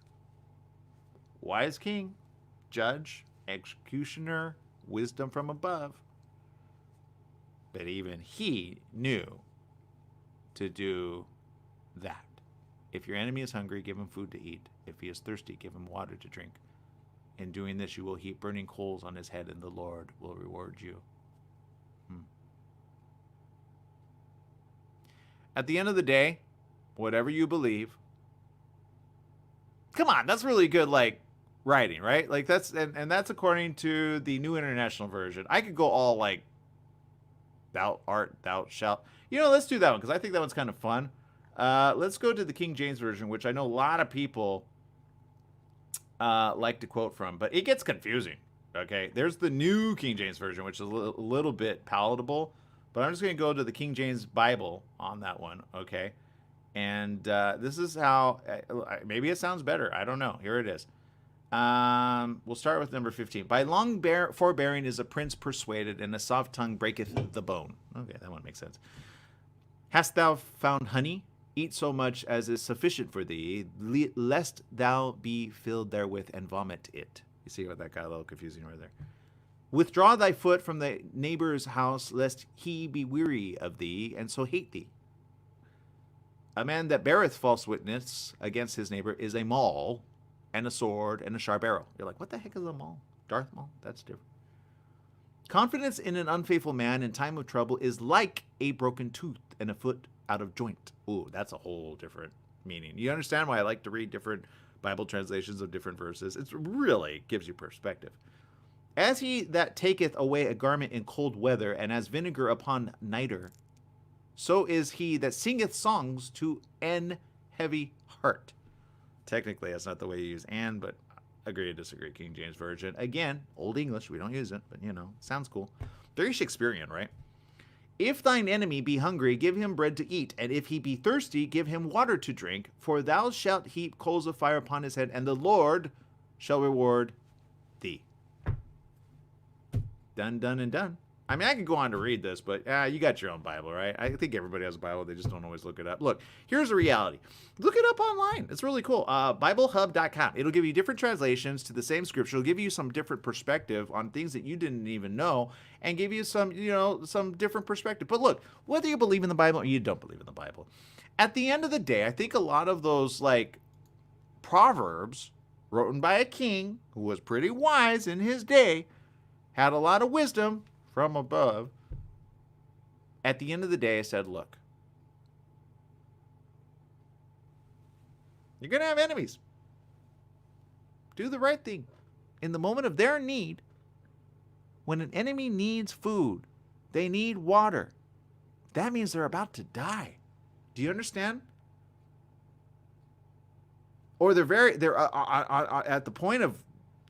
Wise king, judge, executioner, wisdom from above. But even he knew to do that. If your enemy is hungry, give him food to eat. If he is thirsty, give him water to drink. In doing this, you will heap burning coals on his head, and the Lord will reward you. At the end of the day, whatever you believe, come on, that's really good, like, writing, right? Like, that's, and that's according to the New International Version. I could go all, like, thou art, thou shalt. You know, let's do that one, because I think that one's kind of fun. Let's go to the King James Version, which I know a lot of people like to quote from, but it gets confusing, okay? There's the New King James Version, which is a little bit palatable, but I'm just going to go to the King James Bible on that one, okay? And this is how, maybe it sounds better. I don't know. Here it is. We'll start with number 15. By long forbearing is a prince persuaded, and a soft tongue breaketh the bone. Okay, that one makes sense. Hast thou found honey? Eat so much as is sufficient for thee, lest thou be filled therewith and vomit it. You see what that got a little confusing right there. Withdraw thy foot from the neighbor's house, lest he be weary of thee, and so hate thee. A man that beareth false witness against his neighbor is a maul, and a sword, and a sharp arrow. You're like, what the heck is a maul? Darth Maul? That's different. Confidence in an unfaithful man in time of trouble is like a broken tooth and a foot out of joint. Ooh, that's a whole different meaning. You understand why I like to read different Bible translations of different verses? It really gives you perspective. As he that taketh away a garment in cold weather, and as vinegar upon nitre, so is he that singeth songs to an heavy heart. Technically, that's not the way you use "and," but Agree or disagree, King James Version. Again, Old English, we don't use it, but sounds cool. Very Shakespearean, right? If thine enemy be hungry, give him bread to eat, and if he be thirsty, give him water to drink, for thou shalt heap coals of fire upon his head, and the Lord shall reward thee. Done, done, and done. I mean, I could go on to read this, but you got your own Bible, right? I think everybody has a Bible. They just don't always look it up. Look, here's the reality. Look it up online. It's really cool. BibleHub.com. It'll give you different translations to the same scripture. It'll give you some different perspective on things that you didn't even know and give you some, some different perspective. But look, whether you believe in the Bible or you don't believe in the Bible, at the end of the day, I think a lot of those, like, proverbs written by a king who was pretty wise in his day, had a lot of wisdom from above. At the end of the day, I said, look, you're going to have enemies. Do the right thing. In the moment of their need, when an enemy needs food, they need water, that means they're about to die. Do you understand? Or they're at the point of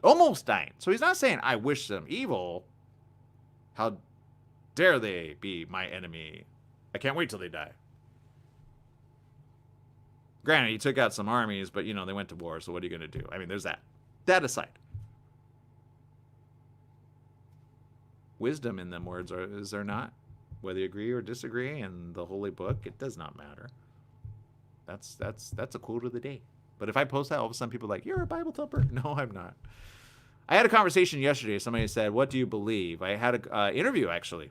almost dying. So he's not saying, I wish them evil. How dare they be my enemy? I can't wait till they die. Granted, he took out some armies, but, they went to war, so what are you going to do? I mean, there's that. That aside. Wisdom in them words, is there not? Whether you agree or disagree in the Holy Book, it does not matter. That's a quote of the day. But if I post that, all of a sudden people are like, you're a Bible thumper. No, I'm not. I had a conversation yesterday. Somebody said, what do you believe? I had an interview, actually,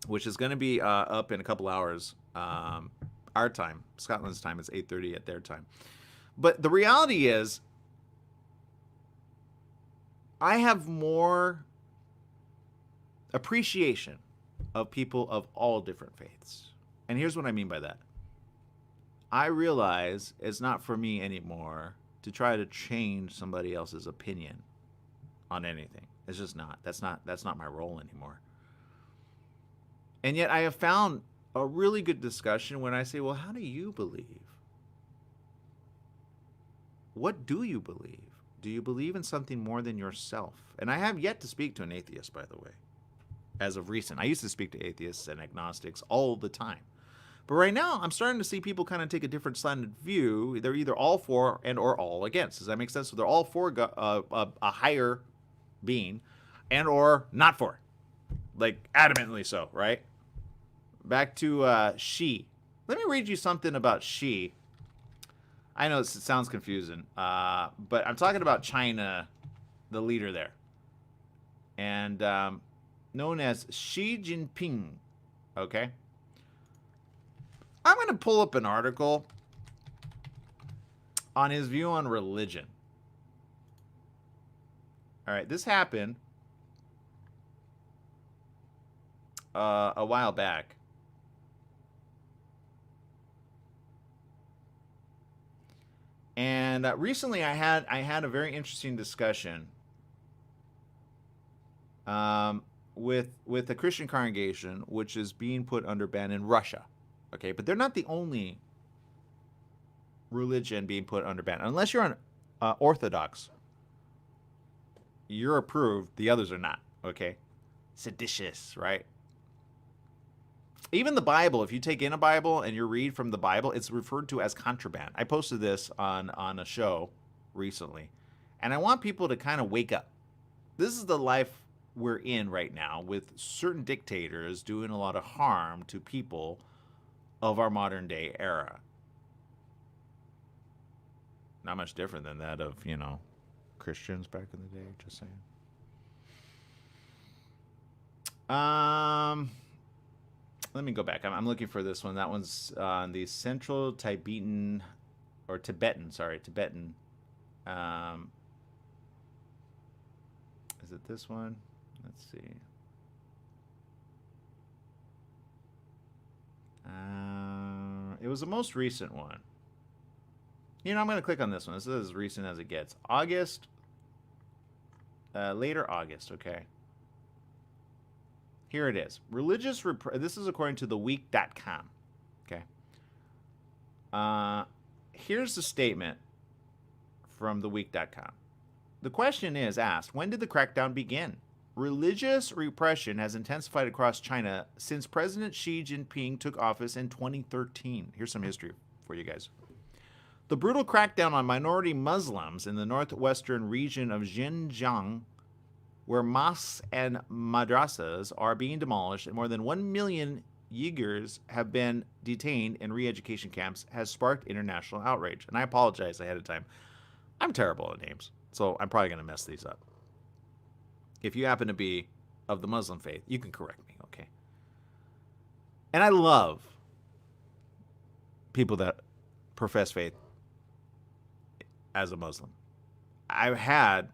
which is going to be up in a couple hours, our time. Scotland's time is 8:30 at their time. But the reality is, I have more appreciation of people of all different faiths. And here's what I mean by that. I realize it's not for me anymore to try to change somebody else's opinion on anything. It's just not. That's not my role anymore. And yet I have found a really good discussion when I say, well, how do you believe? What do you believe? Do you believe in something more than yourself? And I have yet to speak to an atheist, by the way, as of recent. I used to speak to atheists and agnostics all the time. But right now, I'm starting to see people kind of take a different slanted view. They're either all for and or all against. Does that make sense? So they're all for a higher being and or not for. Like, adamantly so, right? Back to Xi. Let me read you something about Xi. I know it sounds confusing, but I'm talking about China, the leader there. And known as Xi Jinping, okay? I'm going to pull up an article on his view on religion. All right, this happened a while back. And recently I had a very interesting discussion with a Christian congregation which is being put under ban in Russia. Okay, but they're not the only religion being put under ban. Unless you're an Orthodox, you're approved. The others are not. Okay, seditious, right? Even the Bible, if you take in a Bible and you read from the Bible, it's referred to as contraband. I posted this on a show recently, and I want people to kind of wake up. This is the life we're in right now, with certain dictators doing a lot of harm to people of our modern day era. Not much different than that of, Christians back in the day, just saying. Let me go back. I'm looking for this one. That one's on the Central Tibetan, or Tibetan, sorry, Tibetan. Is it this one? Let's see. It was the most recent one. I'm going to click on this one. This is as recent as it gets. August. Later August, okay. Here it is. This is according to theweek.com. Okay. Here's the statement from theweek.com. The question is asked, when did the crackdown begin? Religious repression has intensified across China since President Xi Jinping took office in 2013. Here's some history for you guys. The brutal crackdown on minority Muslims in the northwestern region of Xinjiang, where mosques and madrasas are being demolished and more than 1 million Uyghurs have been detained in re-education camps, has sparked international outrage. And I apologize ahead of time. I'm terrible at names, so I'm probably going to mess these up. If you happen to be of the Muslim faith, you can correct me, okay? And I love people that profess faith as a Muslim. I've had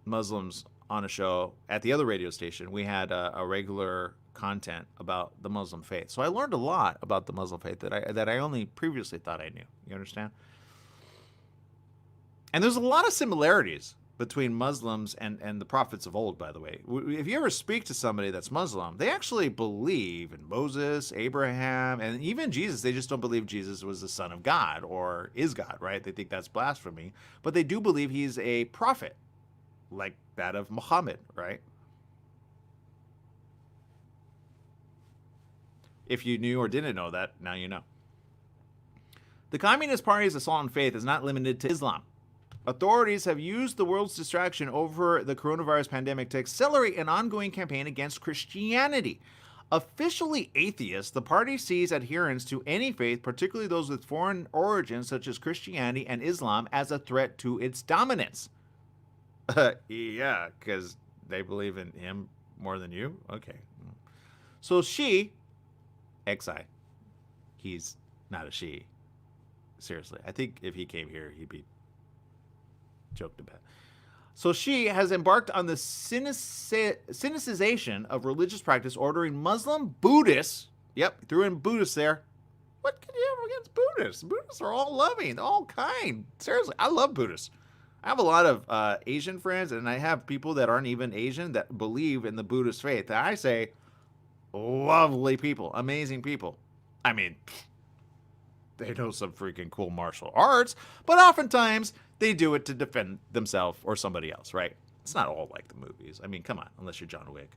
Muslims on a show at the other radio station. We had a regular content about the Muslim faith. So I learned a lot about the Muslim faith that I only previously thought I knew. You understand? And there's a lot of similarities between Muslims and the prophets of old, by the way. If you ever speak to somebody that's Muslim, they actually believe in Moses, Abraham, and even Jesus. They just don't believe Jesus was the son of God or is God, right? They think that's blasphemy. But they do believe he's a prophet, like that of Muhammad, right? If you knew or didn't know that, now you know. The Communist Party's assault on faith is not limited to Islam. Authorities have used the world's distraction over the coronavirus pandemic to accelerate an ongoing campaign against Christianity. Officially atheist, the party sees adherents to any faith, particularly those with foreign origins such as Christianity and Islam, as a threat to its dominance. Yeah, because they believe in him more than you? Okay. So Xi, XI, he's not a she. Seriously, I think if he came here, he'd be joked about. So Xi has embarked on the cynicization of religious practice, ordering Muslim Buddhists, yep, threw in Buddhists there. What can you have against Buddhists? Buddhists are all loving, all kind. Seriously, I love Buddhists. I have a lot of Asian friends, and I have people that aren't even Asian that believe in the Buddhist faith. And I say, lovely people, amazing people. I mean, they know some freaking cool martial arts, but oftentimes they do it to defend themselves or somebody else, right? It's not all like the movies. I mean, come on, unless you're John Wick.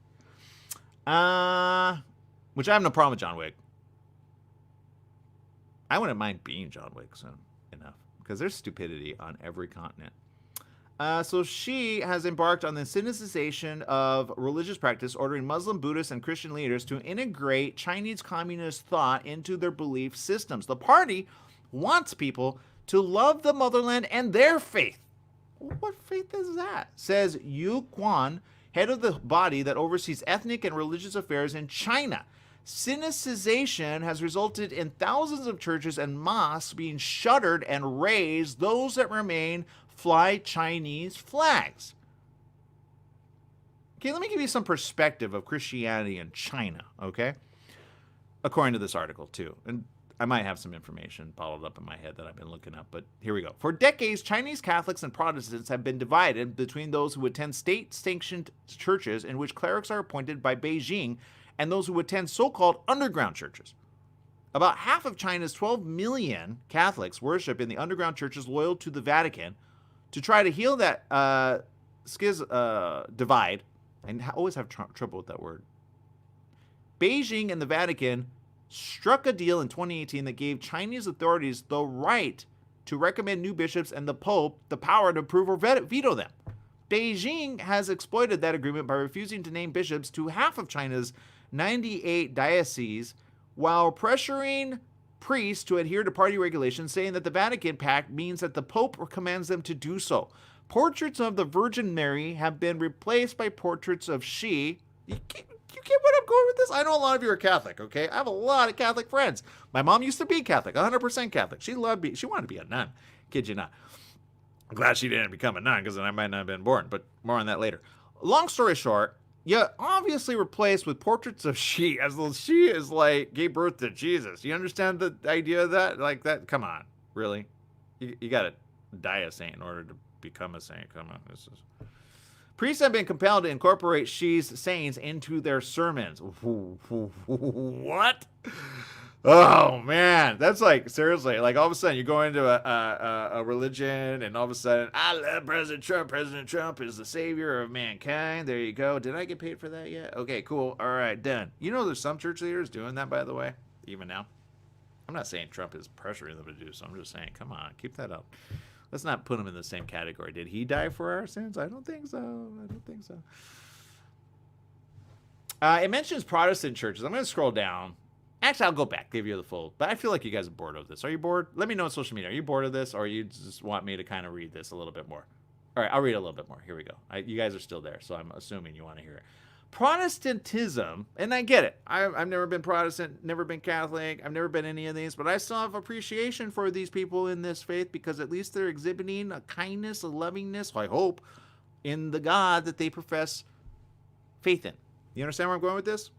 Which I have no problem with John Wick. I wouldn't mind being John Wick soon enough, because there's stupidity on every continent. So Xi has embarked on the cynicization of religious practice, ordering Muslim, Buddhist, and Christian leaders to integrate Chinese communist thought into their belief systems. The party wants people to love the motherland and their faith. What faith is that? Says Yu Quan, head of the body that oversees ethnic and religious affairs in China. Cynicization has resulted in thousands of churches and mosques being shuttered and razed. Those that remain fly Chinese flags. Okay, let me give you some perspective of Christianity in China, okay? According to this article, too. And I might have some information bottled up in my head that I've been looking up, but here we go. For decades, Chinese Catholics and Protestants have been divided between those who attend state-sanctioned churches in which clerics are appointed by Beijing and those who attend so-called underground churches. About half of China's 12 million Catholics worship in the underground churches loyal to the Vatican. To try to heal that divide, and I always have trouble with that word, Beijing and the Vatican struck a deal in 2018 that gave Chinese authorities the right to recommend new bishops and the Pope the power to approve or veto them. Beijing has exploited that agreement by refusing to name bishops to half of China's 98 dioceses while pressuring priests to adhere to party regulations, saying that the Vatican Pact means that the Pope commands them to do so. Portraits of the Virgin Mary have been replaced by portraits of Xi. You get what I'm going with this? I know a lot of you are Catholic, okay? I have a lot of Catholic friends. My mom used to be Catholic, 100% Catholic. She wanted to be a nun. Kid you not. I'm glad she didn't become a nun, because then I might not have been born, but more on that later. Long story short, you obviously replaced with portraits of Xi, as though Xi is like gave birth to Jesus. You understand the idea of that? Like that? Come on, really? You got to die a saint in order to become a saint. Come on, this is. Priests have been compelled to incorporate Xi's sayings into their sermons. What? Oh man, that's like seriously. Like all of a sudden you go into a religion, and all of a sudden I love President Trump. President Trump is the savior of mankind. There you go. Did I get paid for that yet? Okay, cool. All right, done. You know, there's some church leaders doing that, by the way, even now. I'm not saying Trump is pressuring them to do so. I'm just saying, come on, keep that up. Let's not put him in the same category. Did he die for our sins? I don't think so. I don't think so. It mentions Protestant churches. I'm going to scroll down. Actually, I'll go back, give you the full. But I feel like you guys are bored of this. Are you bored? Let me know on social media. Are you bored of this, or you just want me to kind of read this a little bit more? All right, I'll read a little bit more. Here we go. You guys are still there, so I'm assuming you want to hear it. Protestantism, and I get it. I've never been Protestant, never been Catholic. I've never been any of these, but I still have appreciation for these people in this faith because at least they're exhibiting a kindness, a lovingness, I hope, in the God that they profess faith in. You understand where I'm going with this?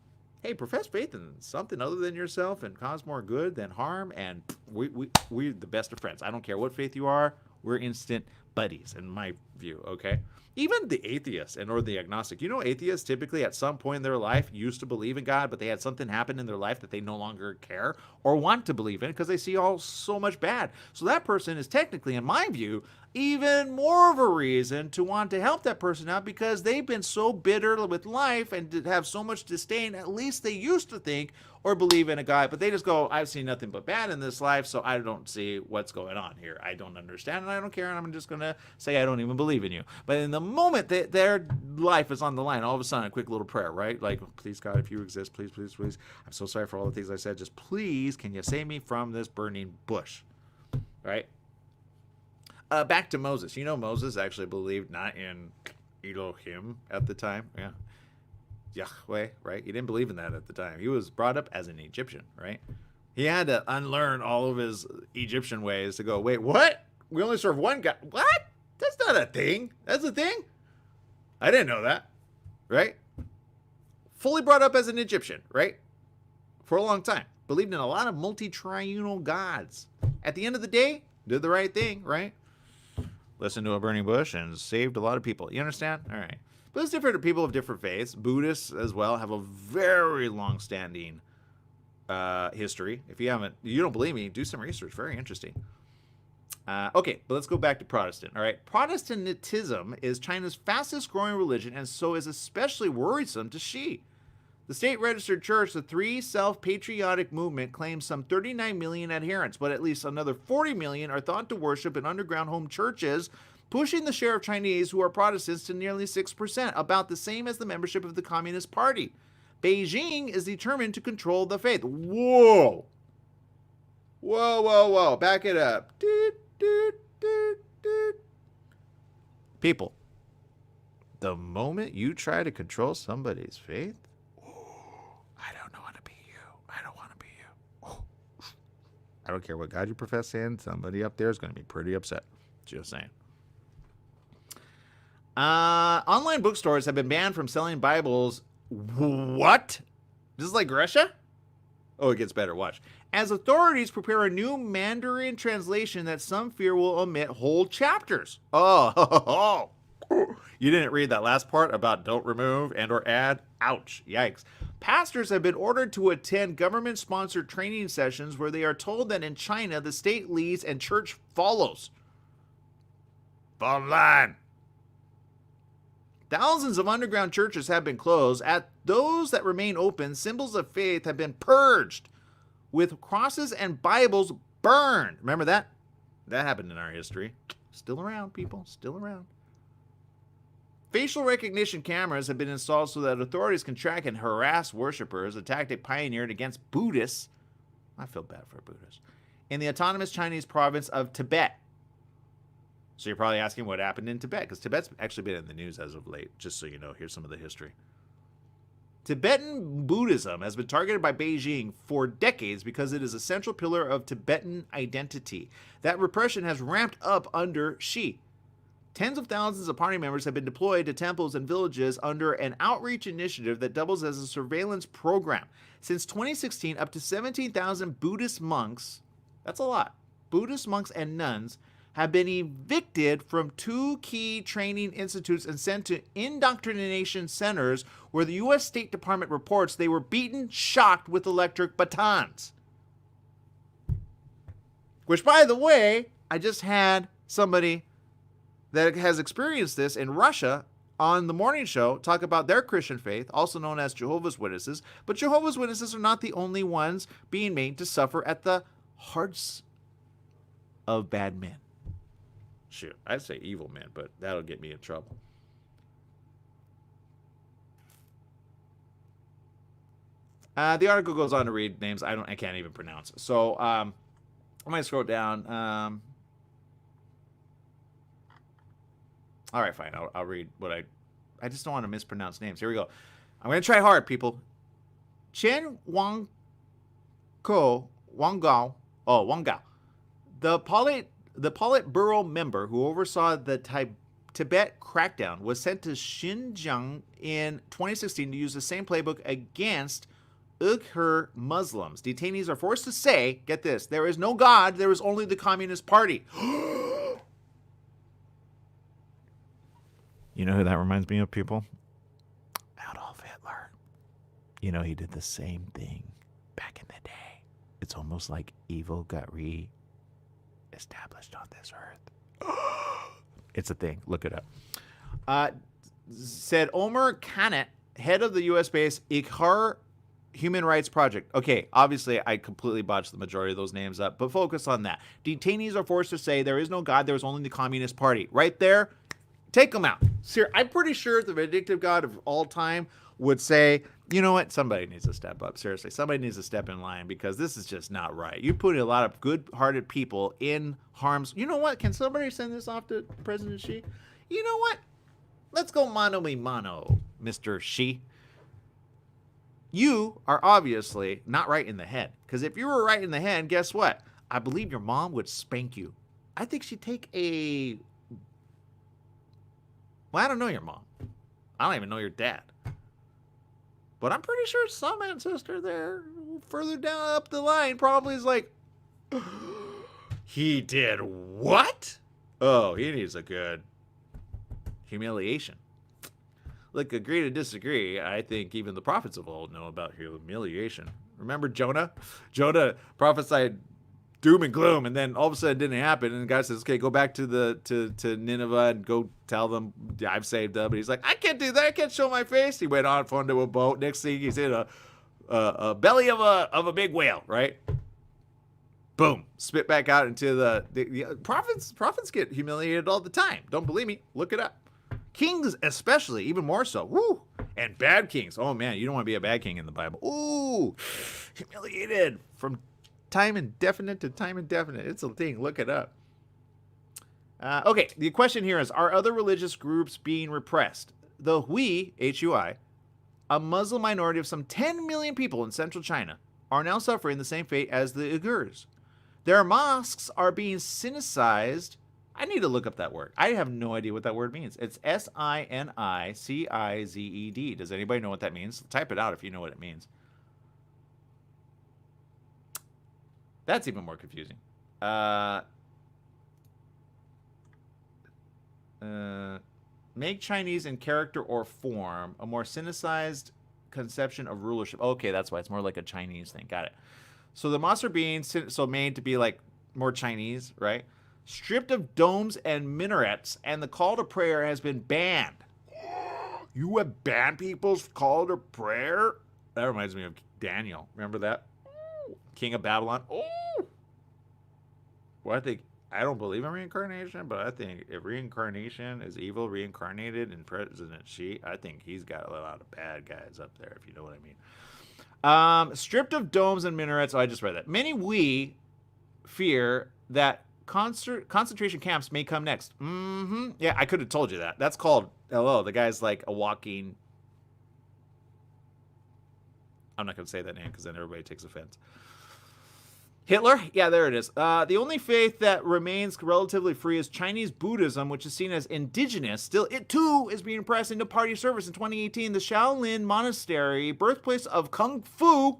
Hey, profess faith in something other than yourself and cause more good than harm, and we're the best of friends. I don't care what faith you are. We're instant buddies, in my view, okay? Even the atheist or the agnostic. You know, atheists typically at some point in their life used to believe in God, but they had something happen in their life that they no longer care or want to believe in because they see so much bad. So that person is technically, in my view, even more of a reason to want to help that person out because they've been so bitter with life and have so much disdain. At least they used to think or believe in a God, but they just go, I've seen nothing but bad in this life, so I don't see what's going on here. I don't understand, and I don't care, and I'm just going to say I don't even believe in you. But in the moment that their life is on the line, all of a sudden, a quick little prayer, right? Like, please, God, if you exist, please, please, please. I'm so sorry for all the things I said. Just please, can you save me from this burning bush? Right? Back to Moses. You know, Moses actually believed not in Elohim at the time. Yeah. Yahweh, right? He didn't believe in that at the time. He was brought up as an Egyptian, right? He had to unlearn all of his Egyptian ways to go, wait, what? We only serve one God. What? That's not a thing. That's a thing? I didn't know that, right? Fully brought up as an Egyptian, right? For a long time. Believed in a lot of multi-triunal gods. At the end of the day, did the right thing, right? Listened to a burning bush and saved a lot of people. You understand? All right. But there's different people of different faiths. Buddhists as well have a very long-standing history. If you don't believe me, do some research. Very interesting. Okay, but let's go back to Protestant. All right. Protestantism is China's fastest growing religion and so is especially worrisome to Xi. The state-registered church, the Three Self-Patriotic Movement, claims some 39 million adherents, but at least another 40 million are thought to worship in underground home churches, pushing the share of Chinese who are Protestants to nearly 6%, about the same as the membership of the Communist Party. Beijing is determined to control the faith. Whoa! Whoa, whoa, whoa. Back it up. People, the moment you try to control somebody's faith, I don't want to be you. I don't want to be you. I don't care what God you profess in. Somebody up there is going to be pretty upset. Just saying. Online bookstores have been banned from selling Bibles. What? This is like Russia? Oh, it gets better. Watch. As authorities prepare a new Mandarin translation that some fear will omit whole chapters. Oh, you didn't read that last part about don't remove and or add? Ouch. Yikes. Pastors have been ordered to attend government-sponsored training sessions where they are told that in China, the state leads and church follows. Fall in line. Thousands of underground churches have been closed. At those that remain open, symbols of faith have been purged, with crosses and Bibles burned. Remember that? That happened in our history. Still around, people. Still around. Facial recognition cameras have been installed so that authorities can track and harass worshipers, a tactic pioneered against Buddhists. I feel bad for Buddhists. In the autonomous Chinese province of Tibet. So you're probably asking what happened in Tibet, because Tibet's actually been in the news as of late, just so you know. Here's some of the history. Tibetan Buddhism has been targeted by Beijing for decades because it is a central pillar of Tibetan identity. That repression has ramped up under Xi. Tens of thousands of party members have been deployed to temples and villages under an outreach initiative that doubles as a surveillance program. Since 2016, up to 17,000 Buddhist monks, that's a lot, Buddhist monks and nuns, have been evicted from 2 key training institutes and sent to indoctrination centers where the U.S. State Department reports they were beaten, shocked with electric batons. Which, by the way, I just had somebody that has experienced this in Russia on the morning show talk about their Christian faith, also known as Jehovah's Witnesses. But Jehovah's Witnesses are not the only ones being made to suffer at the hearts of bad men. Shoot, I'd say evil men, but that'll get me in trouble. The article goes on to read names I can't even pronounce. So I might scroll down. All right, fine. I'll read what I just don't want to mispronounce names. Here we go. I'm going to try hard, people. Chen Wangko Wangao. Oh, Wangao. The Politburo member who oversaw the Tibet crackdown was sent to Xinjiang in 2016 to use the same playbook against Uyghur Muslims. Detainees are forced to say, get this, there is no God, there is only the Communist Party. You know who that reminds me of, people? Adolf Hitler. You know, he did the same thing back in the day. It's almost like evil got re-established on this earth. It's a thing. Look it up. Said Omer Khanat, head of the U.S.-based Uyghur Human Rights Project. Okay, obviously I completely botched the majority of those names up, but focus on that. Detainees are forced to say there is no God, there is only the Communist Party. Right there, take them out. I'm pretty sure the vindictive God of all time would say, you know what, somebody needs to step up. Seriously, somebody needs to step in line because this is just not right. You put a lot of good-hearted people in harm's... You know what, can somebody send this off to President Xi? You know what? Let's go mano a mano, Mr. Xi. You are obviously not right in the head. Because if you were right in the head, guess what? I believe your mom would spank you. I think she'd take a... Well, I don't know your mom. I don't even know your dad. But I'm pretty sure some ancestor there, further down up the line, probably is like, he did what? Oh, he needs a good humiliation. Look, agree to disagree. I think even the prophets of old know about humiliation. Remember Jonah? Jonah prophesied doom and gloom, and then all of a sudden it didn't happen. And the guy says, "Okay, go back to Nineveh and go tell them I've saved them." But he's like, "I can't do that. I can't show my face." He went on, onto a boat. Next thing he's in a belly of a big whale, right? Boom, spit back out into the prophets. Prophets get humiliated all the time. Don't believe me? Look it up. Kings especially, even more so. Woo! And bad kings. Oh, man, you don't want to be a bad king in the Bible. Ooh! Humiliated from time indefinite to time indefinite. It's a thing. Look it up. Okay, the question here is, are other religious groups being repressed? The Hui, H-U-I, a Muslim minority of some 10 million people in central China, are now suffering the same fate as the Uyghurs. Their mosques are being Sinicized. I need to look up that word. I have no idea what that word means. It's S-I-N-I-C-I-Z-E-D. Does anybody know what that means? Type it out if you know what it means. That's even more confusing. Make Chinese in character or form a more Sinicized conception of rulership. Okay, that's why. It's more like a Chinese thing. Got it. So the mosques are being made to be like more Chinese, right? Stripped of domes and minarets, and the call to prayer has been banned. You have banned people's call to prayer? That reminds me of Daniel. Remember that? King of Babylon. Oh! Well, I don't believe in reincarnation, but I think if reincarnation is evil reincarnated in President Xi, I think he's got a lot of bad guys up there, if you know what I mean. Stripped of domes and minarets. Oh, I just read that. Many fear that concentration camps may come next. Yeah, I could have told you that. That's called, hello, the guy's like a walking... I'm not going to say that name because then everybody takes offense. Hitler? Yeah, there it is. The only faith that remains relatively free is Chinese Buddhism, which is seen as indigenous. Still, it too is being pressed into party service. In 2018, the Shaolin Monastery, birthplace of Kung Fu,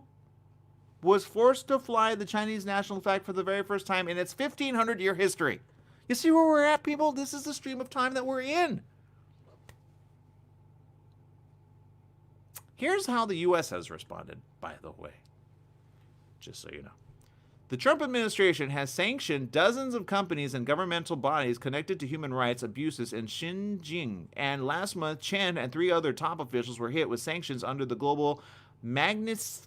was forced to fly the Chinese national flag for the very first time in its 1,500-year history. You see where we're at, people? This is the stream of time that we're in. Here's how the U.S. has responded, by the way, just so you know. The Trump administration has sanctioned dozens of companies and governmental bodies connected to human rights abuses in Xinjiang. And last month, Chen and 3 other top officials were hit with sanctions under the global Magnitsky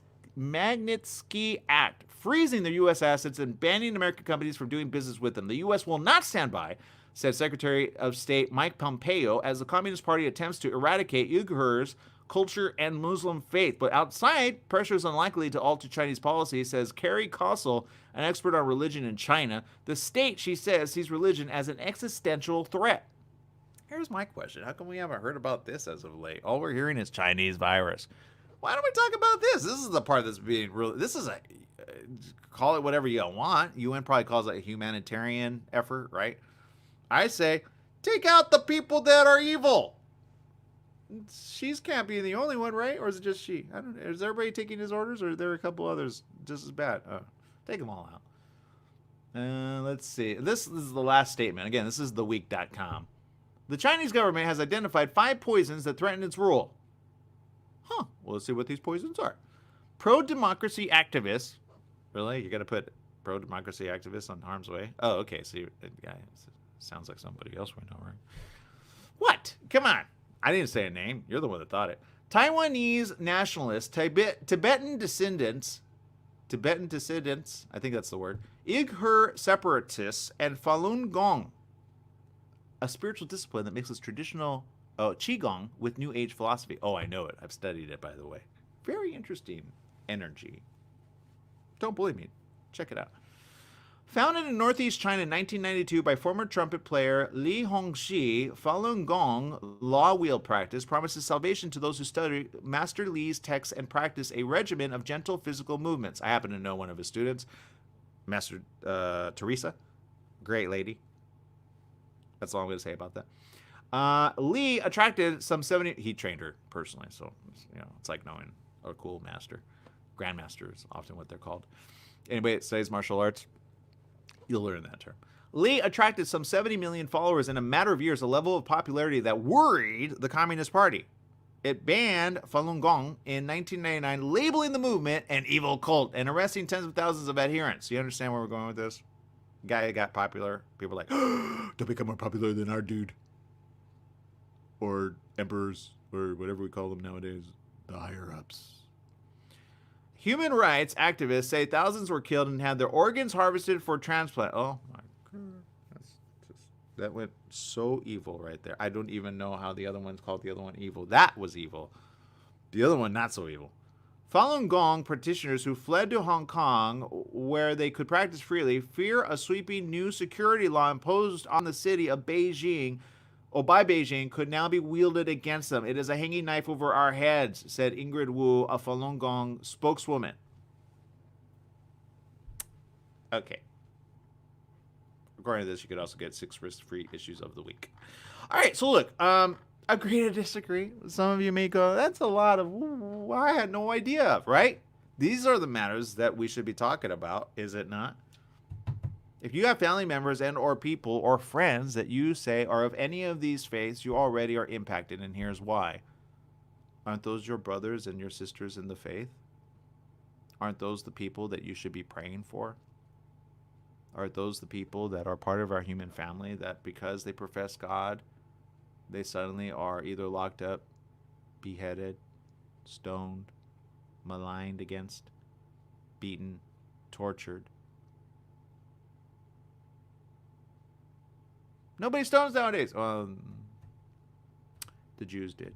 Act, freezing their U.S. assets and banning American companies from doing business with them. The U.S. will not stand by, said Secretary of State Mike Pompeo, as the Communist Party attempts to eradicate Uyghurs' culture and Muslim faith. But outside, pressure is unlikely to alter Chinese policy, says Carrie Kossel, an expert on religion in China. The state, she says, sees religion as an existential threat. Here's my question. How come we haven't heard about this as of late? All we're hearing is Chinese virus. Why don't we talk about this? This is the part that's being really, this is a, call it whatever you want. UN probably calls it a humanitarian effort, right? I say, take out the people that are evil. She's can't be the only one, right? Or is it just she? I don't know. Is everybody taking his orders, or are there a couple others just as bad? Take them all out. Let's see. This is the last statement. Again, this is theweek.com. The Chinese government has identified 5 poisons that threaten its rule. Huh. Well, let's see what these poisons are. Pro-democracy activists. Really? You got to put pro-democracy activists on harm's way? Oh, okay. So sounds like somebody else we know, right? What? Come on. I didn't say a name. You're the one that thought it. Taiwanese nationalists, Tibetan dissidents, I think that's the word, Uyghur separatists, and Falun Gong, a spiritual discipline that mixes traditional Qigong with New Age philosophy. Oh, I know it. I've studied it, by the way. Very interesting energy. Don't believe me. Check it out. Founded in Northeast China in 1992 by former trumpet player Li Hongxi, Falun Gong law wheel practice promises salvation to those who study Master Li's texts and practice a regimen of gentle physical movements. I happen to know one of his students, Master Teresa. Great lady. That's all I'm going to say about that. Li attracted some 70... He trained her personally, so it's like knowing a cool master. Grandmaster is often what they're called. Anybody that studies martial arts, you'll learn that term. Li attracted some 70 million followers in a matter of years, a level of popularity that worried the Communist Party. It banned Falun Gong in 1999, labeling the movement an evil cult and arresting tens of thousands of adherents. You understand where we're going with this? Guy got popular. People were like, don't become more popular than our dude. Or emperors, or whatever we call them nowadays, the higher-ups. Human rights activists say thousands were killed and had their organs harvested for transplant. Oh my God. That went so evil right there. I don't even know how the other one's called the other one evil. That was evil. The other one not so evil. Falun Gong practitioners who fled to Hong Kong, where they could practice freely, fear a sweeping new security law imposed on the city of Beijing, by Beijing, could now be wielded against them. It is a hanging knife over our heads, said Ingrid Wu, a Falun Gong spokeswoman. Okay. According to this, you could also get 6 risk-free issues of the week. All right, so look, agree to disagree. Some of you may go, that's a lot of, I had no idea, right? These are the matters that we should be talking about, is it not? If you have family members and or people or friends that you say are of any of these faiths, you already are impacted, and here's why. Aren't those your brothers and your sisters in the faith? Aren't those the people that you should be praying for? Aren't those the people that are part of our human family that because they profess God, they suddenly are either locked up, beheaded, stoned, maligned against, beaten, tortured? Nobody stones nowadays. Well, the Jews did,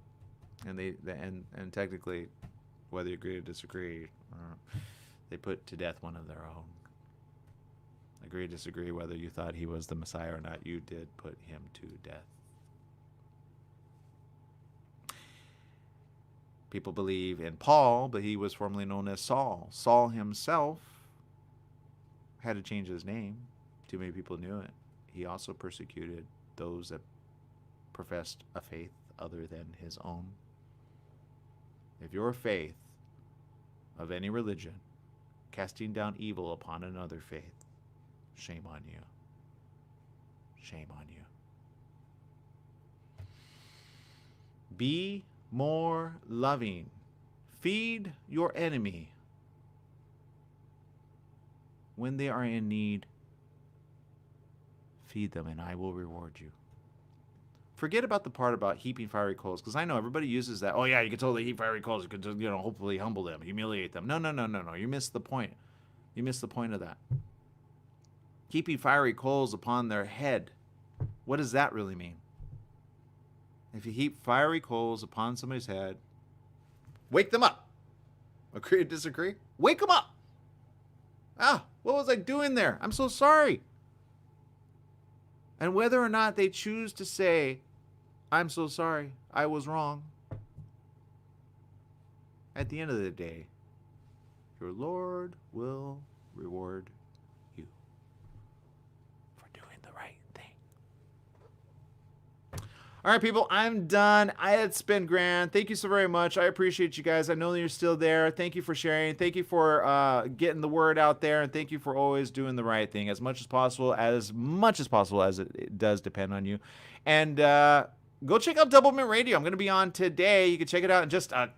and and technically, whether you agree or disagree, they put to death one of their own. Agree or disagree whether you thought he was the Messiah or not, you did put him to death. People believe in Paul, but he was formerly known as Saul. Saul himself had to change his name. Too many people knew it. He also persecuted those that professed a faith other than his own. If your faith of any religion, casting down evil upon another faith, shame on you. Shame on you. Be more loving. Feed your enemy. when they are in need, feed them and I will reward you. Forget about the part about heaping fiery coals, because I know everybody uses that. Oh yeah, you can totally heap fiery coals. You can, hopefully humble them, humiliate them. No. You missed the point. You missed the point of that. Heaping fiery coals upon their head. What does that really mean? If you heap fiery coals upon somebody's head, wake them up. Agree or disagree? Wake them up. Ah, what was I doing there? I'm so sorry. And whether or not they choose to say, I'm so sorry, I was wrong, at the end of the day, your Lord will reward you for doing the right thing. All right, people, I'm done. It's been grand. Thank you so very much. I appreciate you guys. I know that you're still there. Thank you for sharing. Thank you for getting the word out there, and thank you for always doing the right thing as much as possible as it does depend on you. And go check out Doublemint Radio. I'm going to be on today. You can check it out in just the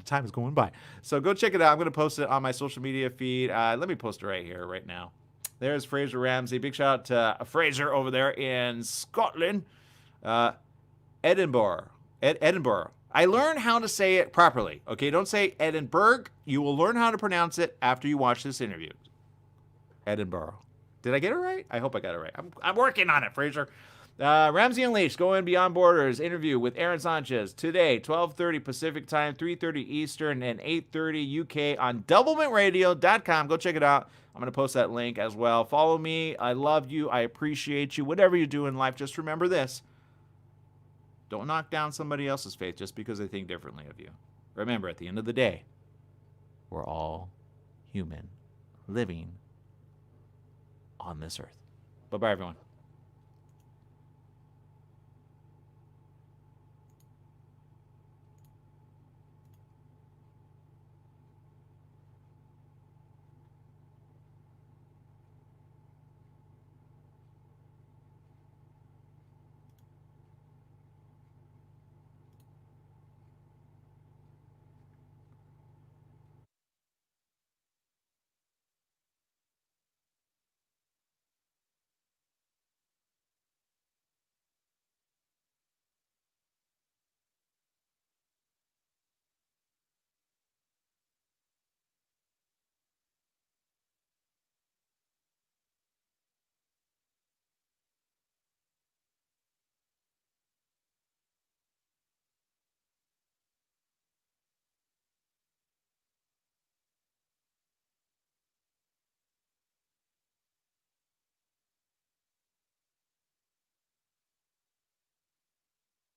time is going by. So go check it out. I'm going to post it on my social media feed. Let me post it right here, right now. There's Fraser Ramsey. Big shout out to Fraser over there in Scotland. Edinburgh. Edinburgh. I learned how to say it properly. Okay, don't say Edinburgh. You will learn how to pronounce it after you watch this interview. Edinburgh. Did I get it right? I hope I got it right. I'm working on it, Fraser. Ramsey Unleashed, Going Beyond Borders interview with Aaron Sanchez today, 12:30 Pacific Time, 3:30 Eastern, and 8:30 UK on doublemintradio.com. Go check it out. I'm going to post that link as well. Follow me. I love you. I appreciate you. Whatever you do in life, just remember this. Don't knock down somebody else's faith just because they think differently of you. Remember, at the end of the day, we're all human living on this earth. Bye-bye, everyone.